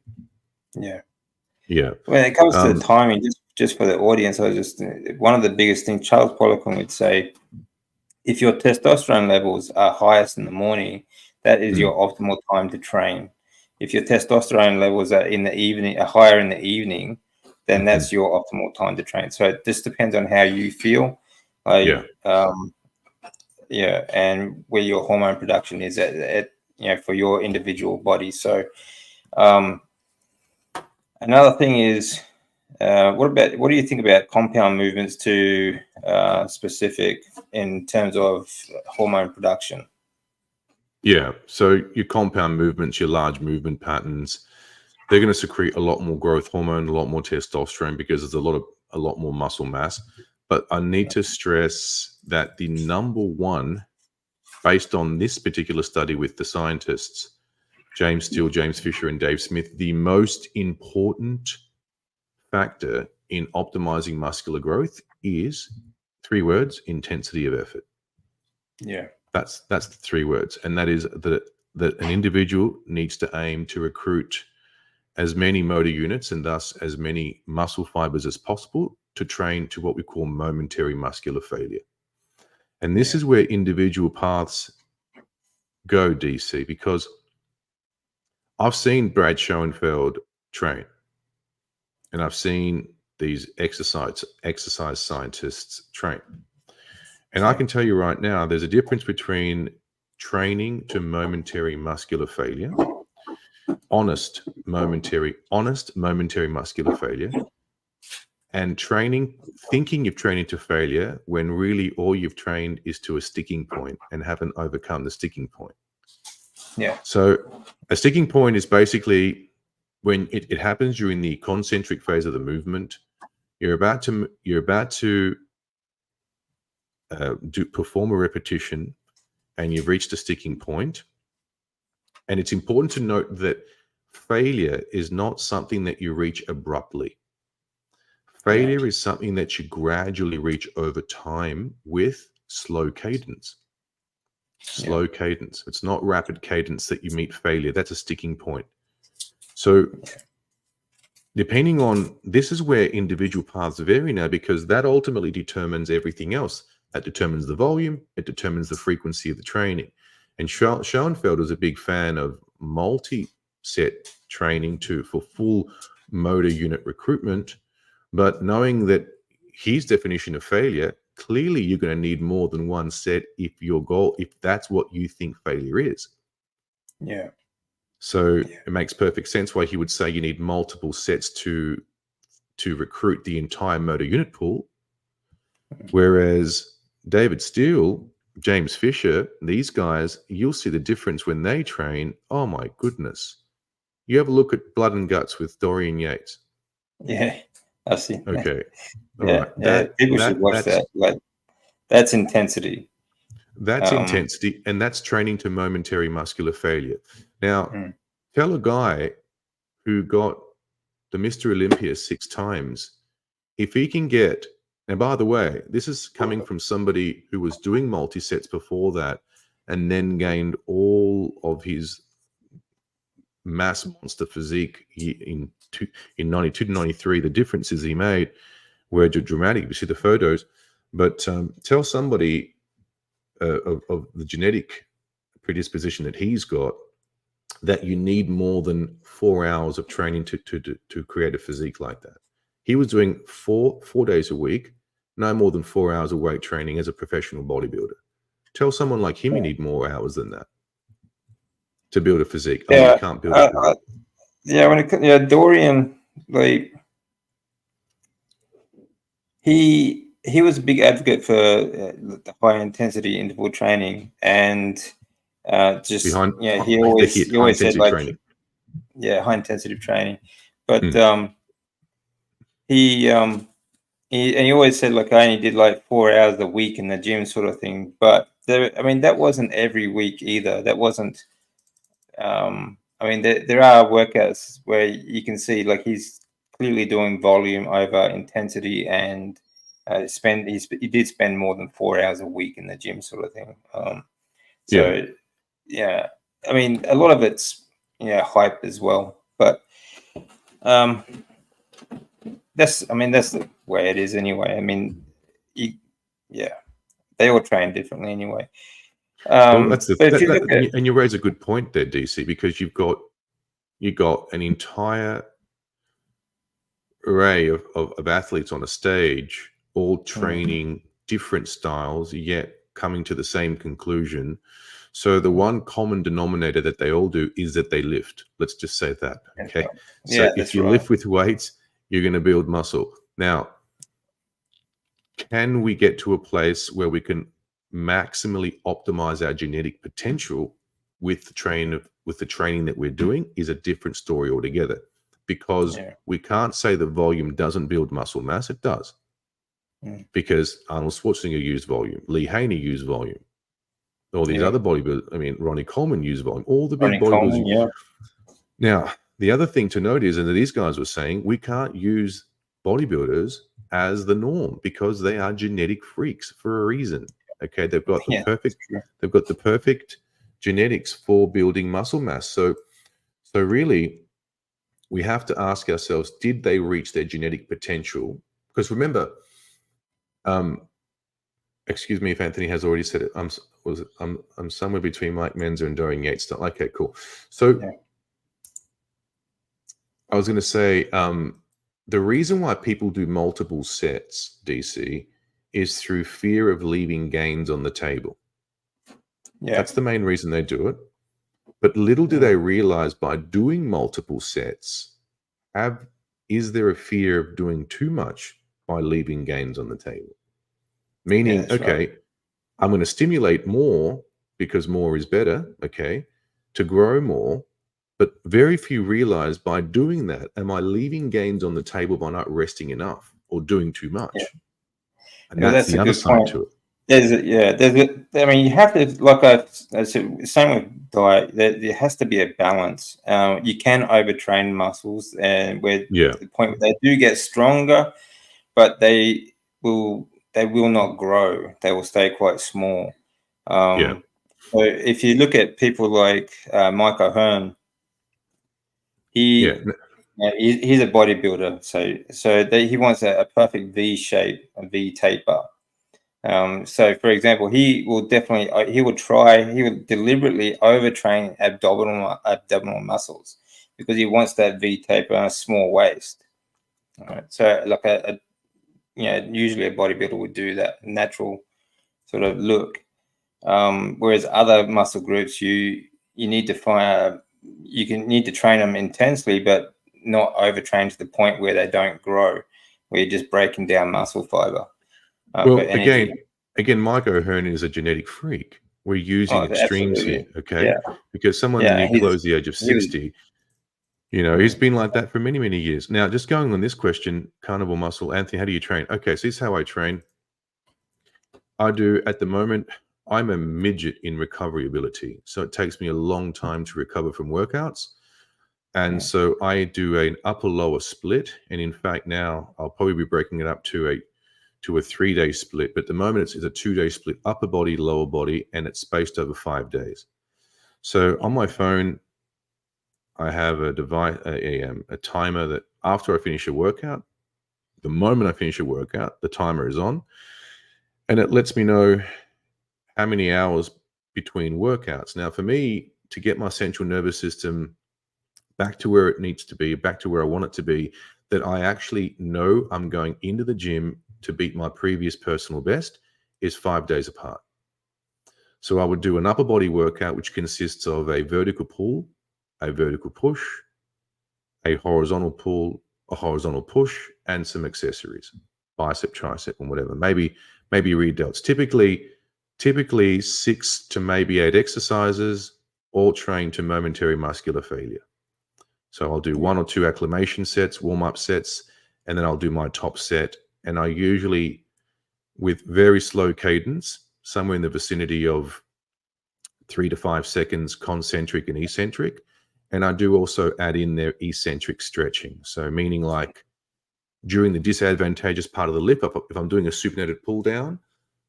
Yeah. When it comes to the timing, just for the audience, one of the biggest things Charles Poliquin would say, if your testosterone levels are highest in the morning, that is your optimal time to train. If your testosterone levels are higher in the evening, then that's your optimal time to train. So it just depends on how you feel, and where your hormone production is at for your individual body. So another thing is, what do you think about compound movements to specific in terms of hormone production? Yeah, so your compound movements, your large movement patterns, they're going to secrete a lot more growth hormone, a lot more testosterone, because there's a lot more muscle mass. But I need to stress that the number one, based on this particular study with the scientists, James Steele, James Fisher, and Dave Smith, the most important factor in optimizing muscular growth is 3 words: intensity of effort. Yeah. That's the 3 words. And that is that an individual needs to aim to recruit as many motor units and thus as many muscle fibers as possible to train to what we call momentary muscular failure. And this is where individual paths go, DC, because I've seen Brad Schoenfeld train, and I've seen these exercise scientists train. And I can tell you right now, there's a difference between training to momentary muscular failure, honest momentary muscular failure, and thinking you've trained to failure when really all you've trained is to a sticking point and haven't overcome the sticking point. Yeah. So a sticking point is basically when it happens during the concentric phase of the movement. You're about to perform a repetition, and you've reached a sticking point. And it's important to note that failure is not something that you reach abruptly. Failure is something that you gradually reach over time with slow cadence. Slow cadence. It's not rapid cadence that you meet failure. That's a sticking point. So depending on, this is where individual paths vary now, because that ultimately determines everything else. That determines the volume. It determines the frequency of the training. And Schoenfeld was a big fan of multi-set training for full motor unit recruitment. But knowing that his definition of failure, clearly you're going to need more than one set if that's what you think failure is. Yeah. So it makes perfect sense why he would say you need multiple sets to recruit the entire motor unit pool. Whereas David Steele, James Fisher, these guys, you'll see the difference when they train. Oh my goodness. You have a look at Blood and Guts with Dorian Yates. Yeah, I've seen that. Okay. All Yeah, right. people should watch that. Like, that's intensity. That's intensity, and that's training to momentary muscular failure. Now, tell a guy who got the Mr. Olympia 6 times, if he can get, and by the way, this is coming from somebody who was doing multi-sets before that and then gained all of his mass monster physique in 92 to 93. The differences he made were dramatic. You see the photos, but tell somebody of the genetic predisposition that he's got that you need more than 4 hours of training to create a physique like that. He was doing four days a week, no more than 4 hours of weight training as a professional bodybuilder. Tell someone like him you need more hours than that to build a physique. You can't build a physique. Dorian, like, he was a big advocate for the high intensity interval training, and he always said, like, training. High intensity training, but he always said, like, I only did like 4 hours a week in the gym, sort of thing. But that wasn't every week either. That wasn't. There are workouts where you can see, like, he's clearly doing volume over intensity, and he did spend more than 4 hours a week in the gym, sort of thing. A lot of it's hype as well, but that's the way it is anyway. They all train differently anyway. And you raise a good point there, DC, because you got an entire array of athletes on a stage, all training different styles, yet coming to the same conclusion. So the one common denominator that they all do is that they lift. Let's just say that. Okay. So if you lift with weights, you're going to build muscle. Now, can we get to a place where we can maximally optimize our genetic potential with the training that we're doing is a different story altogether, because we can't say the volume doesn't build muscle mass. It does, because Arnold Schwarzenegger used volume, Lee Haney used volume, all these other bodybuilders. Ronnie Coleman used volume, all the big bodybuilders. Now, the other thing to note is, and these guys were saying, we can't use bodybuilders as the norm because they are genetic freaks for a reason. Okay, they've got the perfect genetics for building muscle mass. So really, we have to ask ourselves, did they reach their genetic potential? Because remember, excuse me if Anthony has already said it. I'm somewhere between Mike Menzer and Dorian Yates. Okay, cool. So I was going to say, the reason why people do multiple sets, DC, is through fear of leaving gains on the table. That's the main reason they do it. But little do they realize, by doing multiple sets, is there a fear of doing too much by leaving gains on the table. Meaning, that's okay, right. I'm going to stimulate more because more is better, okay, to grow more. But very few realize by doing that, am I leaving gains on the table by not resting enough or doing too much? Yeah. And Yeah, that's that's the a other good side point. to it. I mean, you have to, like I said, same with diet, there has to be a balance. You can overtrain muscles, and where Yeah. to the point where they do get stronger, but they will not grow. They will stay quite small. Yeah. So if you look at people like Mike O'Hearn, Yeah. he's a bodybuilder, so he wants a perfect V shape, a V taper. So, for example, he will deliberately overtrain abdominal muscles because he wants that V taper and a small waist. All right. So, like usually a bodybuilder would do that natural sort of look. Whereas other muscle groups, you need to need to train them intensely, but not overtrain to the point where they don't grow, where you're just breaking down muscle fiber for Well, energy. again, Mike O'Hearn is a genetic freak. We're using extremes here, Absolutely. okay? Yeah. Because someone Yeah. near close the age of he was- 60, he's been like that for many, many years. Now, just going on this question, carnivore muscle, Anthony, how do you train? Okay, so this is how I train. I do, at the moment, I'm a midget in recovery ability. So it takes me a long time to recover from workouts. And so I do an upper lower split. And in fact, now I'll probably be breaking it up to a 3-day split. But at the moment, it's a 2-day split, upper body, lower body, and it's spaced over 5 days. So on my phone, I have a device, a timer that after I finish a workout, the moment I finish a workout, the timer is on, and it lets me know how many hours between workouts. Now, for me, to get my central nervous system back to where it needs to be, back to where I want it to be, that I actually know I'm going into the gym to beat my previous personal best, is 5 days apart. So I would do an upper body workout, which consists of a vertical pull, a vertical push, a horizontal pull, a horizontal push, and some accessories, bicep, tricep, and whatever. Maybe rear delts. Typically 6 to maybe 8 exercises, all trained to momentary muscular failure. So I'll do 1 or 2 acclimation sets, warm-up sets, and then I'll do my top set. And I usually, with very slow cadence, somewhere in the vicinity of 3 to 5 seconds, concentric and eccentric. And I do also add in their eccentric stretching. So meaning like during the disadvantageous part of the lift, if I'm doing a supinated pull down,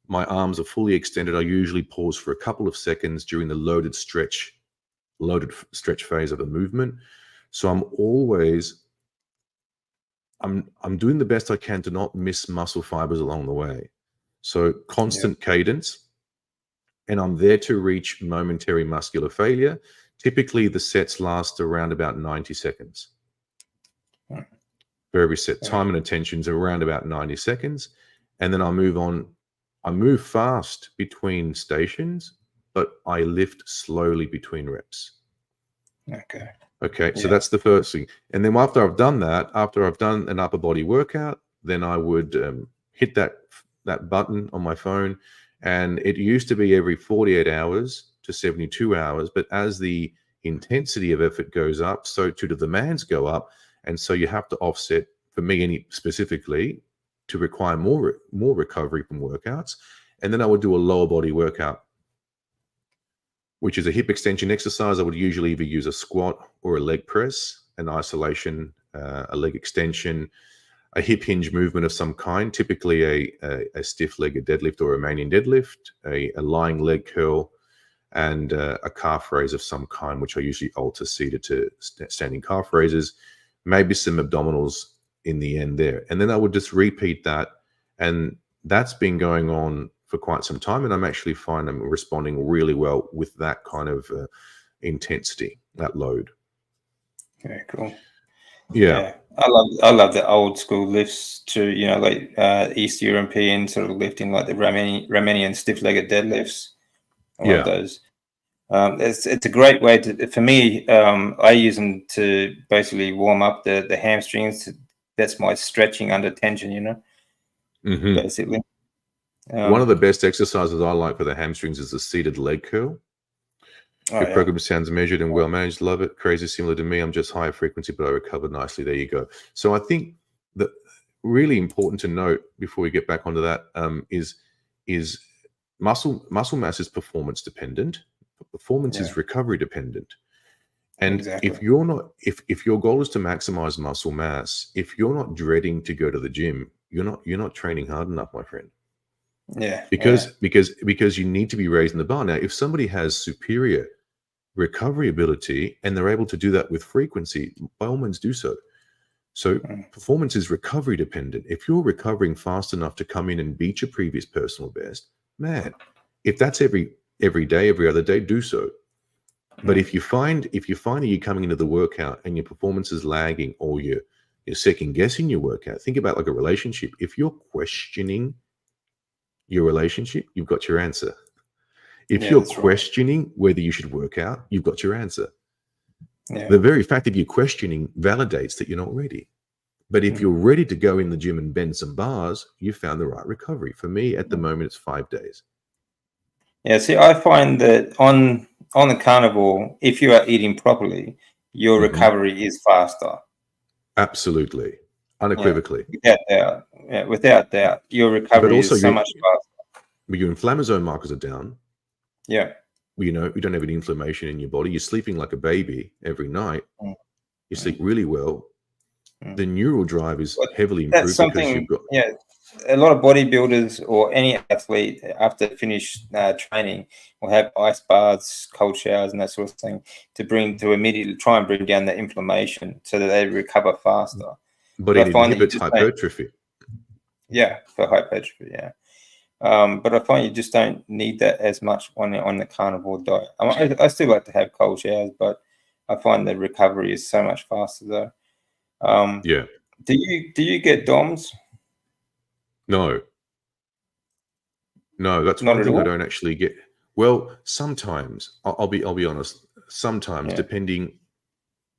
my arms are fully extended. I usually pause for a couple of seconds during the loaded stretch phase of the movement. So I'm doing the best I can to not miss muscle fibers along the way. So constant cadence, and I'm there to reach momentary muscular failure. Typically, the sets last around about 90 seconds. For every set, time and attention's around about 90 seconds. And then I'll move on. I move fast between stations, but I lift slowly between reps. Okay, so that's the first thing. And then after I've done that, after I've done an upper body workout, then I would hit that button on my phone. And it used to be every 48 hours to 72 hours. But as the intensity of effort goes up, so too do the demands go up. And so you have to offset, for me specifically, to require more recovery from workouts. And then I would do a lower body workout, which is a hip extension exercise. I would usually either use a squat or a leg press, an isolation, a leg extension, a hip hinge movement of some kind, typically a stiff-legged deadlift or a Romanian deadlift, a lying leg curl, and a calf raise of some kind, which I usually alter seated to standing calf raises, maybe some abdominals in the end there. And then I would just repeat that. And that's been going on for quite some time. And I'm actually finding I'm responding really well with that kind of intensity, that load. Very cool. Yeah. I love the old school lifts too, like East European sort of lifting, like the Romanian stiff-legged deadlifts. I love those. It's a great way for me. I use them to basically warm up the hamstrings. That's my stretching under tension, Mhm. basically. One of the best exercises I like for the hamstrings is the seated leg curl. Your program sounds measured and well managed. Love it. Crazy similar to me. I'm just higher frequency, but I recovered nicely. There you go. So I think that really important to note before we get back onto that is muscle mass is performance dependent. Performance is recovery dependent. And Exactly. if you're not, if your goal is to maximize muscle mass, if you're not dreading to go to the gym, you're not training hard enough, my friend. Yeah. Because you need to be raising the bar. Now, if somebody has superior recovery ability and they're able to do that with frequency, by all means do so. So performance is recovery dependent. If you're recovering fast enough to come in and beat your previous personal best, man, if that's every day, every other day, do so. But if you find that you're coming into the workout and your performance is lagging, or you're second guessing your workout, think about like a relationship. If you're questioning your relationship, you've got your answer. If you're questioning whether you should work out, you've got your answer. The very fact that you're questioning validates that you're not ready. But if you're ready to go in the gym and bend some bars, you found the right recovery. For me, at the moment, it's 5 days. Yeah, see, I find that on the carnivore, if you are eating properly, your recovery is faster. Absolutely. Unequivocally. Without doubt. Yeah, without doubt. Your recovery is so much faster. But your inflammasome markers are down. Yeah. You don't have any inflammation in your body. You're sleeping like a baby every night. You sleep really well. The neural drive is heavily improved because you've got... a lot of bodybuilders or any athlete after finish training will have ice baths, cold showers, and that sort of thing to immediately try and bring down the inflammation so that they recover faster. But it inhibits hypertrophy. Yeah, for hypertrophy. Yeah. But I find you just don't need that as much on the carnivore diet. I still like to have cold showers, but I find the recovery is so much faster though. Do you get DOMs? No, that's one thing I don't actually get. Well, sometimes I'll be honest. Sometimes, depending,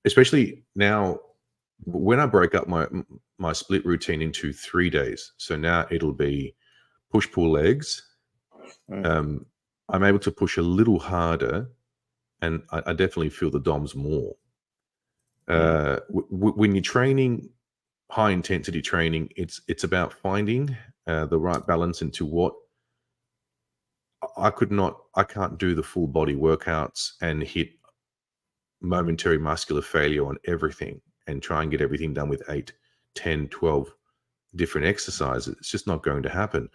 especially now, when I break up my split routine into 3 days. So now it'll be push pull legs. I'm able to push a little harder, and I definitely feel the DOMs more. When you're training high intensity training, it's about finding the right balance into what I can't do the full body workouts and hit momentary muscular failure on everything and try and get everything done with 8, 10, 12 different exercises. It's just not going to happen.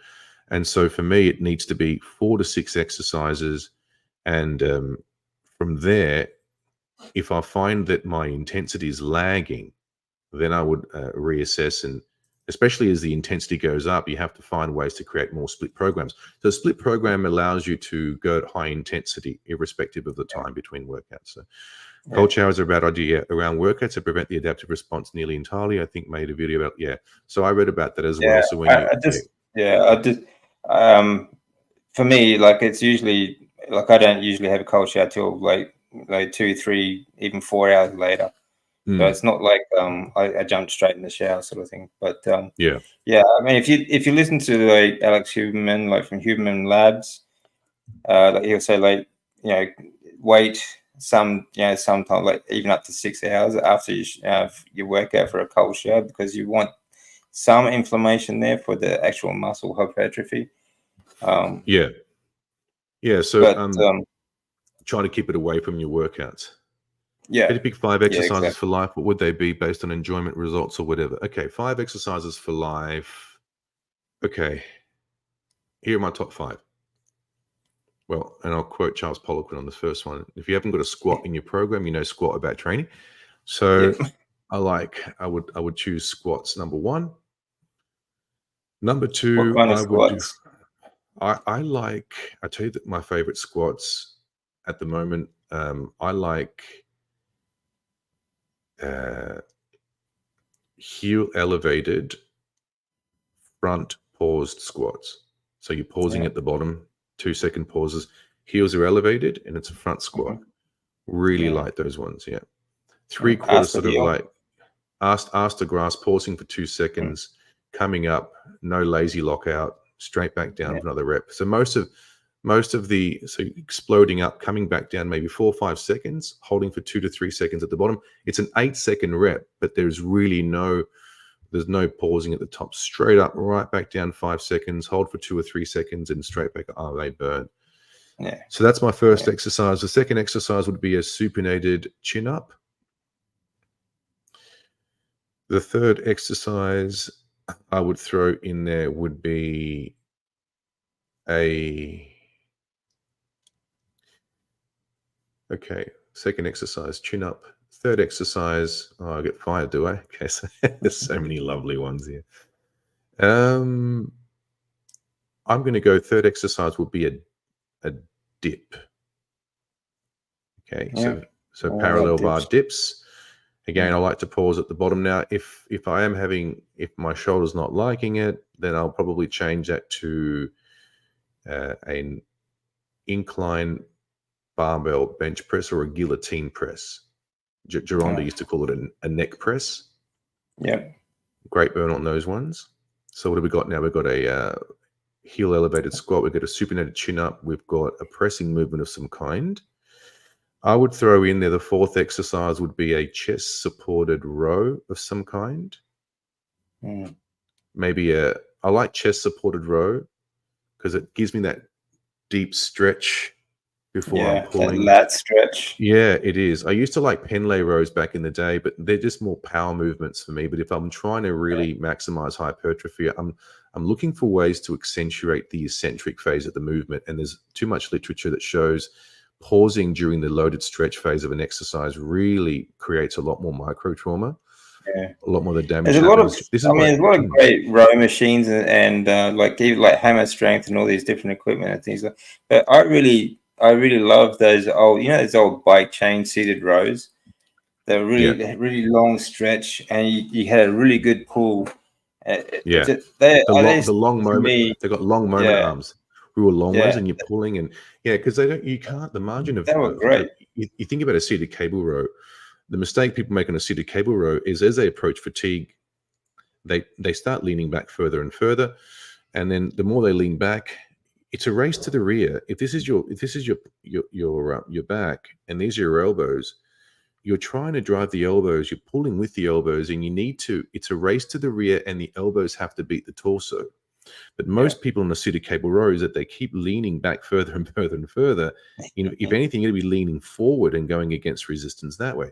And so for me, it needs to be 4 to 6 exercises. And from there, if I find that my intensity is lagging, then I would reassess. And especially as the intensity goes up, you have to find ways to create more split programs. So a split program allows you to go at high intensity, irrespective of the time between workouts. So cold showers are a bad idea around workouts to prevent the adaptive response nearly entirely. I think made a video about, So I read about that as well. So when for me, like it's usually like I don't usually have a cold shower till like 2, 3, even 4 hours later. So it's not like I jumped straight in the shower sort of thing. But I mean, if you listen to like Alex Huberman, like from Huberman Labs, like he'll say like wait sometimes like even up to 6 hours after you work out for a cold shower, because you want some inflammation there for the actual muscle hypertrophy. So try to keep it away from your workouts. Yeah. Pick 5 exercises for life. What would they be based on enjoyment, results, or whatever? Okay, 5 exercises for life. Okay, here are my top 5. Well, and I'll quote Charles Poliquin on the first one. If you haven't got a squat in your program, you know squat about training. So I would choose squats, number 1. Number 2, what kind of squats? I tell you that my favorite squats at the moment, I like heel elevated front paused squats. So you're pausing at the bottom, 2-second pauses, heels are elevated, and it's a front squat. Really like those ones. 3/4 sort of like ask to grass, pausing for 2 seconds, coming up, no lazy lockout, straight back down for another rep. So most of the exploding up, coming back down maybe 4 or 5 seconds, holding for 2 to 3 seconds at the bottom. It's an 8-second rep, but there's really no pausing at the top. Straight up, right back down 5 seconds, hold for 2 or 3 seconds, and straight back. Oh, they burn. Yeah. So that's my first exercise. The second exercise would be a supinated chin up. The third exercise I would throw in there would be second exercise, chin up. Third exercise, I get fired, do I? Okay, so there's so many lovely ones here. I'm going to go, third exercise would be a dip. Okay, so parallel bar dips. Again, I like to pause at the bottom. Now, if my shoulder's not liking it, then I'll probably change that to an incline barbell bench press or a guillotine press. Geronda used to call it a neck press. Yeah. Great burn on those ones. So what have we got now? We've got a heel elevated squat. We've got a supinated chin up. We've got a pressing movement of some kind. I would throw in there the fourth exercise would be a chest supported row of some kind. Maybe I like chest supported row because it gives me that deep stretch before I'm pulling. That lat stretch. Yeah, it is. I used to like Penlay rows back in the day, but they're just more power movements for me. But if I'm trying to really maximize hypertrophy, I'm looking for ways to accentuate the eccentric phase of the movement. And there's too much literature that shows pausing during the loaded stretch phase of an exercise really creates a lot more micro trauma. Yeah, a lot more of the damage. There's a lot of, there's a lot of great row machines and like even like hammer strength and all these different equipment and things like. But I really love those old, those old bike chain seated rows. They're really long stretch, and you had a really good pull. The long moment. They got long moment arms. We were long ones, and you're pulling, and because you can't. The margin of they were great. You think about a seated cable row. The mistake people make on a seated cable row is as they approach fatigue, they start leaning back further and further, and then the more they lean back, it's a race to the rear. If this is your back and these are your elbows, you're trying to drive the elbows. You're pulling with the elbows, and you need to. It's a race to the rear, and the elbows have to beat the torso. But most people in a seated cable row is that they keep leaning back further and further and further. If anything, you're going to be leaning forward and going against resistance that way.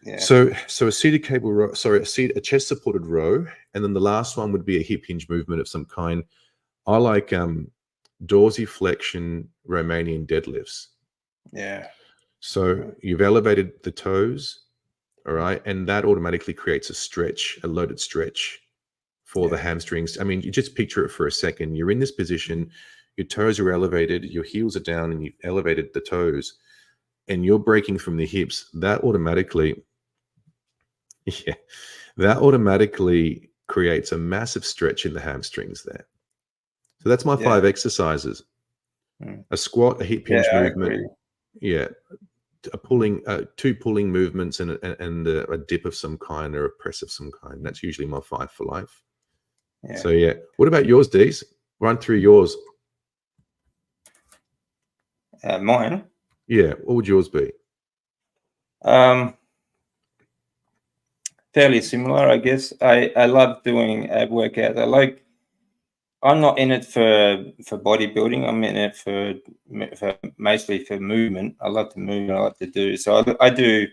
Yeah. So a seated cable row, a chest supported row, and then the last one would be a hip hinge movement of some kind. I like dorsiflexion Romanian deadlifts. Yeah. So you've elevated the toes, all right, and that automatically creates a stretch, a loaded stretch for the hamstrings. I mean, you just picture it for a second. You're in this position, your toes are elevated, your heels are down, and you've elevated the toes, and you're breaking from the hips. That automatically creates a massive stretch in the hamstrings there. So that's my 5 exercises. A squat, a hip hinge movement. Two pulling movements and a dip of some kind or a press of some kind. That's usually my 5 for life. Yeah. So what about yours, Dees? Run through yours. Mine? Yeah, what would yours be? Fairly similar, I guess. I love doing ab workouts. I'm not in it for bodybuilding. I'm in it for mostly for movement. I like to move. I like to do. So I like to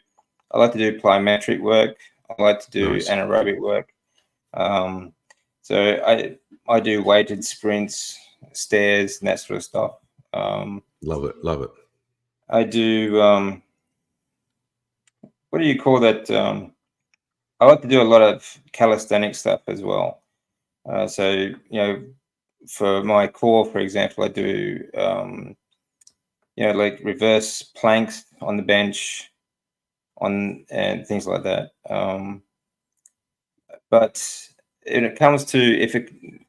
do plyometric work. I like to do anaerobic work. So I do weighted sprints, stairs, and that sort of stuff. Love it. I do. What do you call that? I like to do a lot of calisthenic stuff as well. So for my core, for example, I do like reverse planks on the bench, and things like that. But when it comes to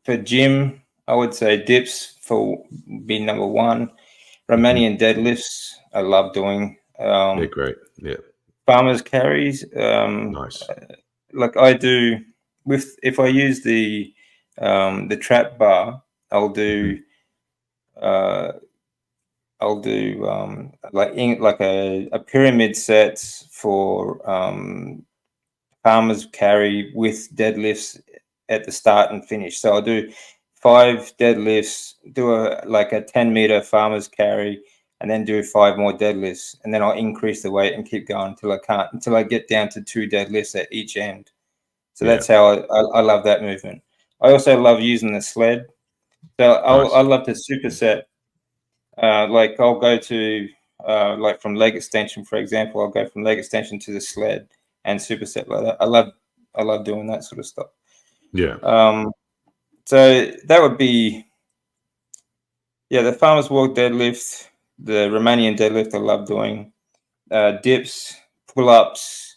for gym, I would say dips be number 1. Romanian deadlifts, I love doing. They're great. Yeah. Farmers carries. Nice. Like I do if I use the the trap bar, I'll do like a pyramid sets for farmers carry with deadlifts at the start and finish. So I'll do 5 deadlifts, do a 10-meter farmers carry, and then do 5 more deadlifts, and then I'll increase the weight and keep going until I get down to 2 deadlifts at each end. So that's how I love that movement. I also love using the sled. So I love to superset. Like I'll go to like from leg extension, for example. I'll go from leg extension to the sled and superset like that. I love doing that sort of stuff. Yeah. So that would be the farmer's walk deadlift, the Romanian deadlift. I love doing dips, pull-ups.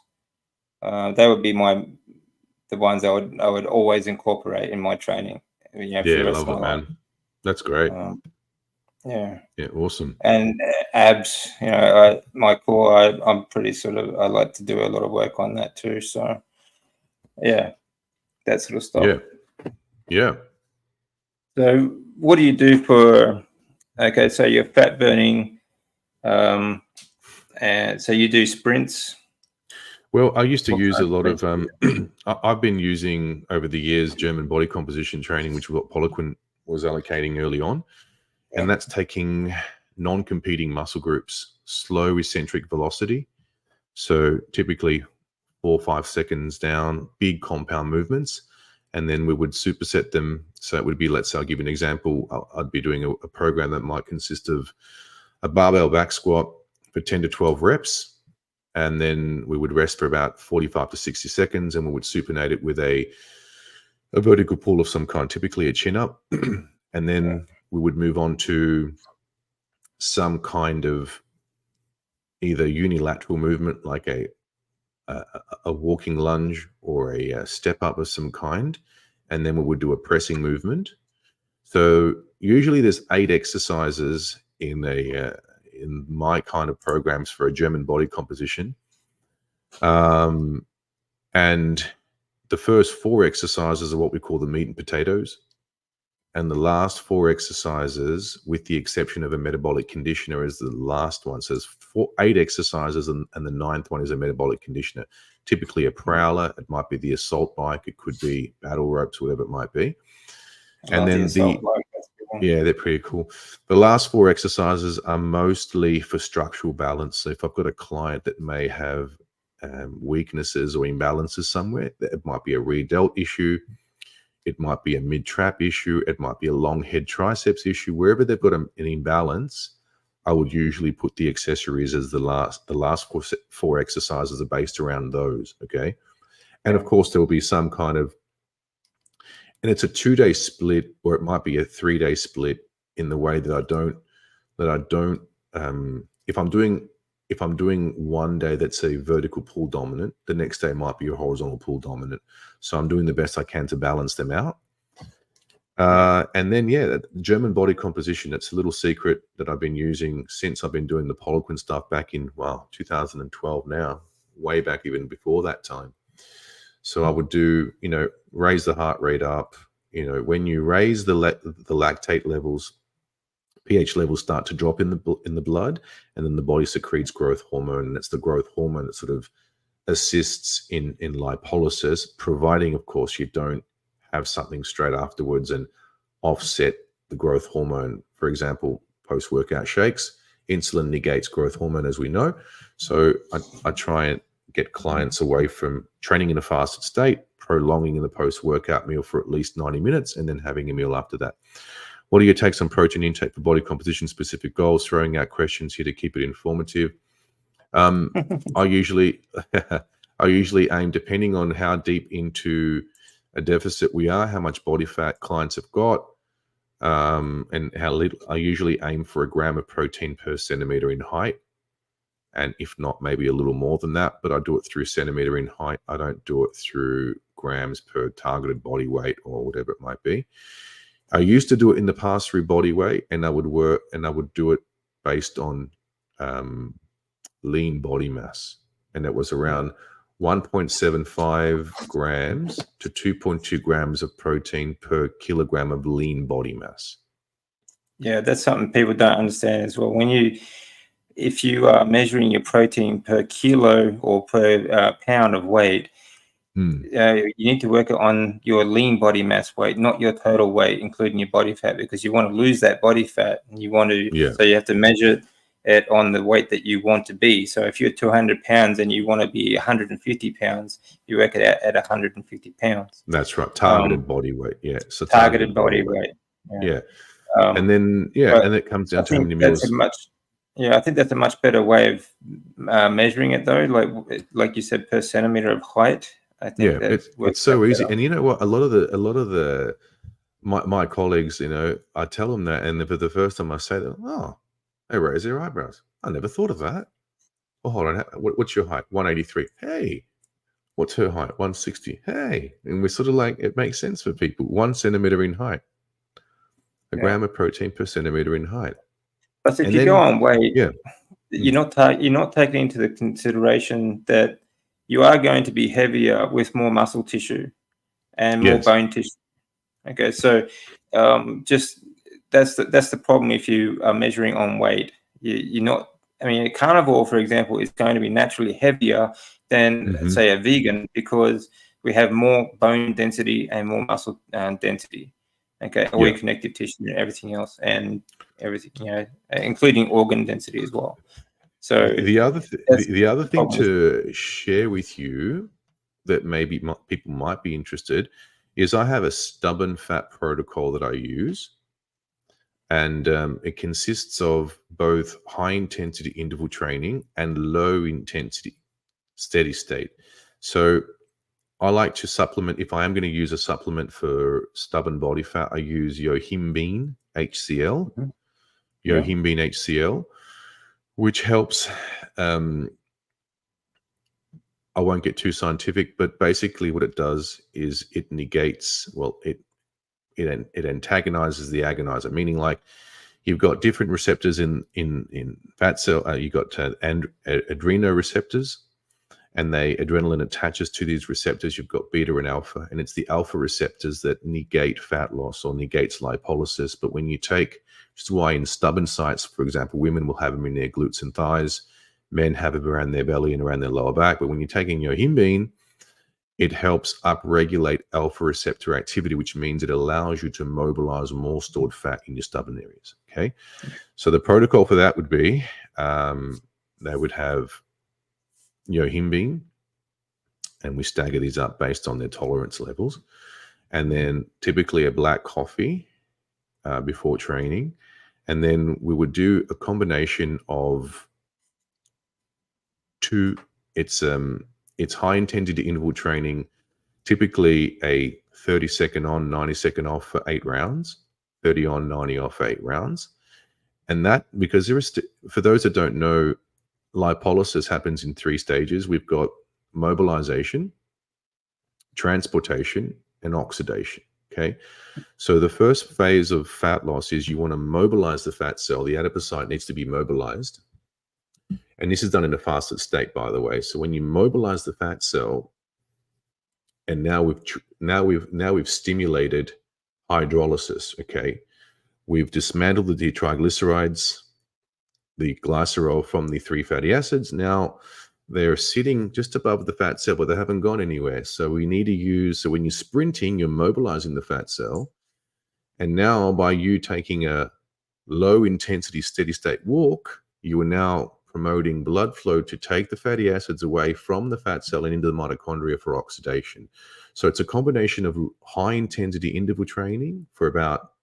That would be the ones I would always incorporate in my training. For the rest love of it, my man. That's great. Yeah, awesome. And abs, my core, I'm pretty I like to do a lot of work on that too. So yeah, that sort of stuff. Yeah. So what do you do for, so you're fat burning, and so you do sprints? Well, I used to use a lot of, I've been using over the years German body composition training, which what Poliquin was allocating early on. And that's taking non-competing muscle groups, slow eccentric velocity. So typically 4 or 5 seconds down, big compound movements. And then we would superset them. So it would be, let's say, I'll give you an example. I'd be doing a program that might consist of a barbell back squat for 10 to 12 reps. And then we would rest for about 45 to 60 seconds. And we would supinate it with a vertical pull of some kind, typically a chin up. And then we would move on to some kind of either unilateral movement, like a walking lunge or a step up of some kind. And then we would do a pressing movement. So usually there's 8 exercises in my kind of programs for a German body composition. And the first 4 exercises are what we call the meat and potatoes. And the last 4 exercises, with the exception of a metabolic conditioner, is the last one. So there's 8 exercises, and the 9th one is a metabolic conditioner. Typically a prowler. It might be the assault bike. It could be battle ropes, whatever it might be. And then they're pretty cool. The last 4 exercises are mostly for structural balance. So if I've got a client that may have weaknesses or imbalances somewhere, it might be a rear delt issue. It might be a mid-trap issue. It might be a long head triceps issue. Wherever they've got an imbalance, I would usually put the accessories as the last 4 exercises are based around those, okay? And of course, there will be some kind of, and it's a 2-day split, or it might be a 3-day split, in the way that I don't, if I'm doing one day that's a vertical pull dominant, the next day might be a horizontal pull dominant. So I'm doing the best I can to balance them out. And then, German body composition, it's a little secret that I've been using since I've been doing the Poliquin stuff back in, 2012 now, way back even before that time. So I would do, raise the heart rate up. When you raise the lactate levels, pH levels start to drop in the blood, and then the body secretes growth hormone, and it's the growth hormone that sort of assists in lipolysis, providing, of course, you don't have something straight afterwards and offset the growth hormone. For example, post-workout shakes, insulin negates growth hormone, as we know. So I try and get clients away from training in a fasted state, prolonging in the post-workout meal for at least 90 minutes, and then having a meal after that. What are your takes on protein intake for body composition specific goals? Throwing out questions here to keep it informative. I usually aim, depending on how deep into a deficit we are, how much body fat clients have got, and how little. I usually aim for 1 gram of protein per centimeter in height, and if not, maybe a little more than that. But I do it through centimeter in height. I don't do it through grams per targeted body weight or whatever it might be. I used to do it in the past through body weight, and I would do it based on lean body mass, and it was around 1.75 grams to 2.2 grams of protein per kilogram of lean body mass. Yeah, that's something people don't understand as well. If you are measuring your protein per kilo or per pound of weight, you need to work on your lean body mass weight, not your total weight, including your body fat, because you want to lose that body fat, and you want to. So you have to measure it on the weight that you want to be. So if you're 200 pounds and you want to be 150 pounds, you work it out at 150 pounds. That's right. Targeted body weight. Yeah. So targeted body weight. Yeah. And then, and it comes down to how many meals. I think that's a much better way of measuring it, though. Like you said, per centimeter of height. I think it's so easy. And you know what? A lot of my colleagues, I tell them that, and for the first time I say that, oh, they raise their eyebrows. I never thought of that. Oh, hold on. What's your height? 183. Hey. What's her height? 160. Hey. And we're sort of like, it makes sense for people. 1 centimeter in height. A gram of protein per centimeter in height. But if you go on weight, you're not taking into the consideration that you are going to be heavier with more muscle tissue and more bone tissue. Okay, so just that's the problem if you are measuring on weight. You're not. I mean, a carnivore, for example, is going to be naturally heavier than say a vegan, because we have more bone density and more muscle density. Okay, all your connective tissue and everything else, and everything, including organ density as well. So the other thing to share with you that maybe people might be interested is I have a stubborn fat protocol that I use, and it consists of both high intensity interval training and low intensity steady state. So I like to supplement. If I am going to use a supplement for stubborn body fat, I use yohimbine HCl. Yohimbine HCl, which helps. I won't get too scientific, but basically what it does is it negates. Well, it antagonizes the agonizer, meaning like you've got different receptors in fat cell. You've got adrenoreceptors. And adrenaline attaches to these receptors. You've got beta and alpha, and it's the alpha receptors that negate fat loss or negates lipolysis. But when you take, which is why in stubborn sites, for example, women will have them in their glutes and thighs, men have them around their belly and around their lower back. But when you're taking yohimbine, it helps upregulate alpha receptor activity, which means it allows you to mobilize more stored fat in your stubborn areas. Okay, so the protocol for that would be they would have yohimbine, and we stagger these up based on their tolerance levels, and then typically a black coffee before training, and then we would do a combination of two. It's high intensity interval training, typically a 30-second on, 90-second off for 8 rounds, 30 on, 90 off for 8 rounds, and that because there is for those that don't know, lipolysis happens in 3 stages. We've got mobilization, transportation, and oxidation. Okay. So the first phase of fat loss is you want to mobilize the fat cell. The adipocyte needs to be mobilized. And this is done in a fasted state, by the way. So when you mobilize the fat cell, and now we've stimulated hydrolysis. Okay. We've dismantled the triglycerides, the glycerol from the 3 fatty acids. Now they're sitting just above the fat cell, but they haven't gone anywhere. So we need to use, so when you're sprinting, you're mobilizing the fat cell. And now by you taking a low intensity steady state walk, you are now promoting blood flow to take the fatty acids away from the fat cell and into the mitochondria for oxidation. So it's a combination of high intensity interval training for about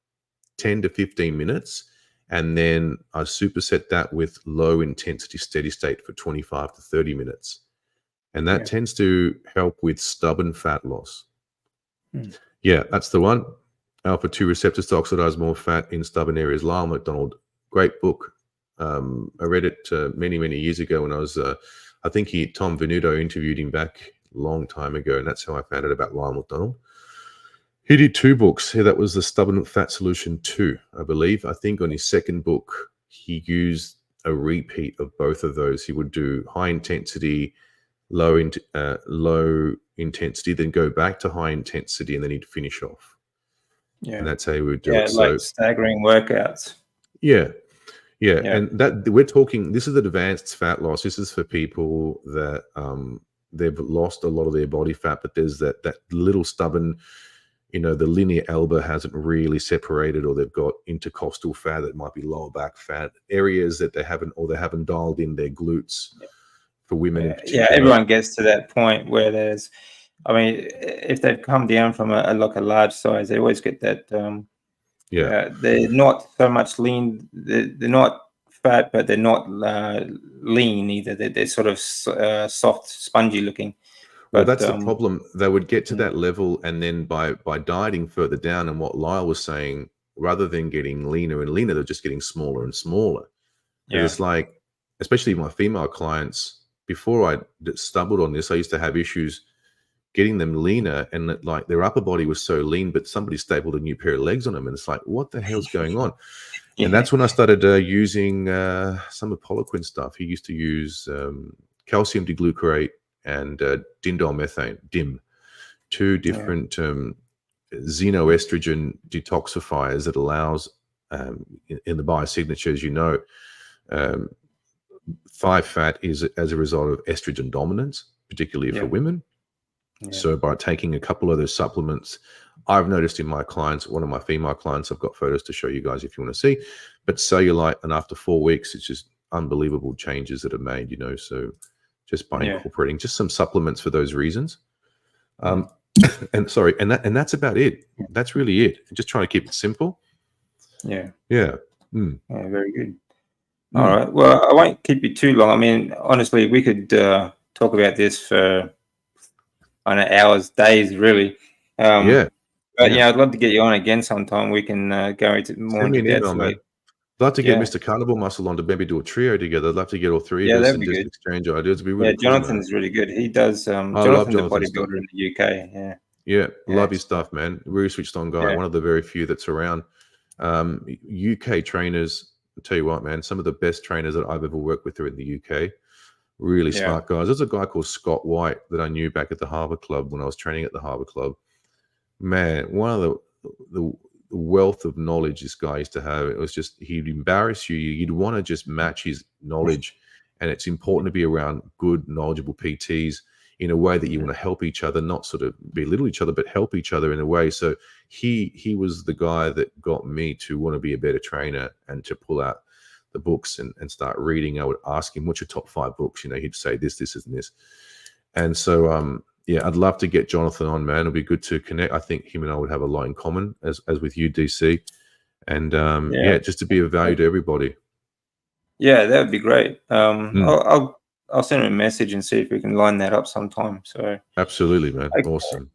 10 to 15 minutes. And then I superset that with low intensity steady state for 25 to 30 minutes. And that tends to help with stubborn fat loss. Yeah, that's the one. Alpha 2 receptors to oxidize more fat in stubborn areas. Lyle McDonald, great book. I read it many, many years ago when I was, I think Tom Venuto interviewed him back a long time ago. And that's how I found out about Lyle McDonald. He did 2 books. Yeah, that was the Stubborn Fat Solution 2, I believe. I think on his second book, he used a repeat of both of those. He would do high intensity low intensity, then go back to high intensity, and then he'd finish off. Yeah. And that's how he would do Yeah, it. like So staggering workouts. yeah. Yeah. And that we're talking, this is advanced fat loss. This is for people that they've lost a lot of their body fat, but there's that little stubborn, the linear elbow hasn't really separated, or they've got intercostal fat that might be lower back fat, areas that they haven't dialed in their glutes. For women in particular. Yeah, everyone gets to that point where there's, I mean, if they've come down from a large size, they always get that. They're not so much lean. They're not fat, but they're not lean either. They're sort of soft, spongy looking. Well, that's the problem. They would get to that level, and then by dieting further down, and what Lyle was saying, rather than getting leaner and leaner, they're just getting smaller and smaller. Yeah. It's like, especially my female clients, before I stumbled on this, I used to have issues getting them leaner, and like their upper body was so lean, but somebody stapled a new pair of legs on them, and it's like, what the hell's going on? And that's when I started using some Apolloquin stuff. He used to use calcium diglucarate and dindolmethane, DIM, two different xenoestrogen detoxifiers that allows, in the biosignatures, thigh fat is as a result of estrogen dominance, particularly for women. Yeah. So by taking a couple of those supplements, I've noticed in my clients, one of my female clients, I've got photos to show you guys if you want to see, but cellulite, and after 4 weeks, it's just unbelievable changes that are made, so just by incorporating just some supplements for those reasons. And that's about it. That's really it. Just trying to keep it simple. Yeah. Yeah, very good. All right. Well, I won't keep you too long. I mean, honestly, we could talk about this for hours, days, really. But I'd love to get you on again sometime. We can go into more into depth. I'd love to get Mr. Carnivore Muscle on to maybe do a trio together. I'd love to get all three of us and just exchange ideas. It'd be really cool, Jonathan's really good. He does. Jonathan's a bodybuilder in the UK. Love his stuff, man. Really switched on guy. One of the very few that's around. UK trainers, I'll tell you what, man, some of the best trainers that I've ever worked with are in the UK. Really smart guys. There's a guy called Scott White that I knew back at the Harbour Club when I was training at the Harbour Club. Man, one of the wealth of knowledge this guy used to have, it was just, he'd embarrass you. You'd want to just match his knowledge. And it's important to be around good, knowledgeable PTs in a way that you want to help each other, not sort of belittle each other, but help each other in a way. So he was the guy that got me to want to be a better trainer and to pull out the books and start reading. I would ask him, what's your top 5 books? He'd say this, and this. And so, I'd love to get Jonathan on, man. It'll be good to connect. I think him and I would have a lot in common as with you, DC. And just to be of value to everybody. Yeah, that would be great. I'll send him a message and see if we can line that up sometime. So absolutely, man. Okay. Awesome.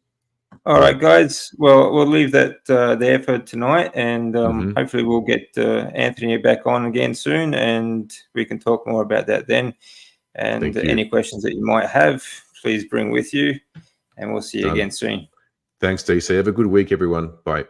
All right, guys. Well, we'll leave that there for tonight, and hopefully we'll get Anthony back on again soon, and we can talk more about that then. And any questions that you might have, please bring with you, and we'll see you again soon. Thanks, DC. Have a good week, everyone. Bye.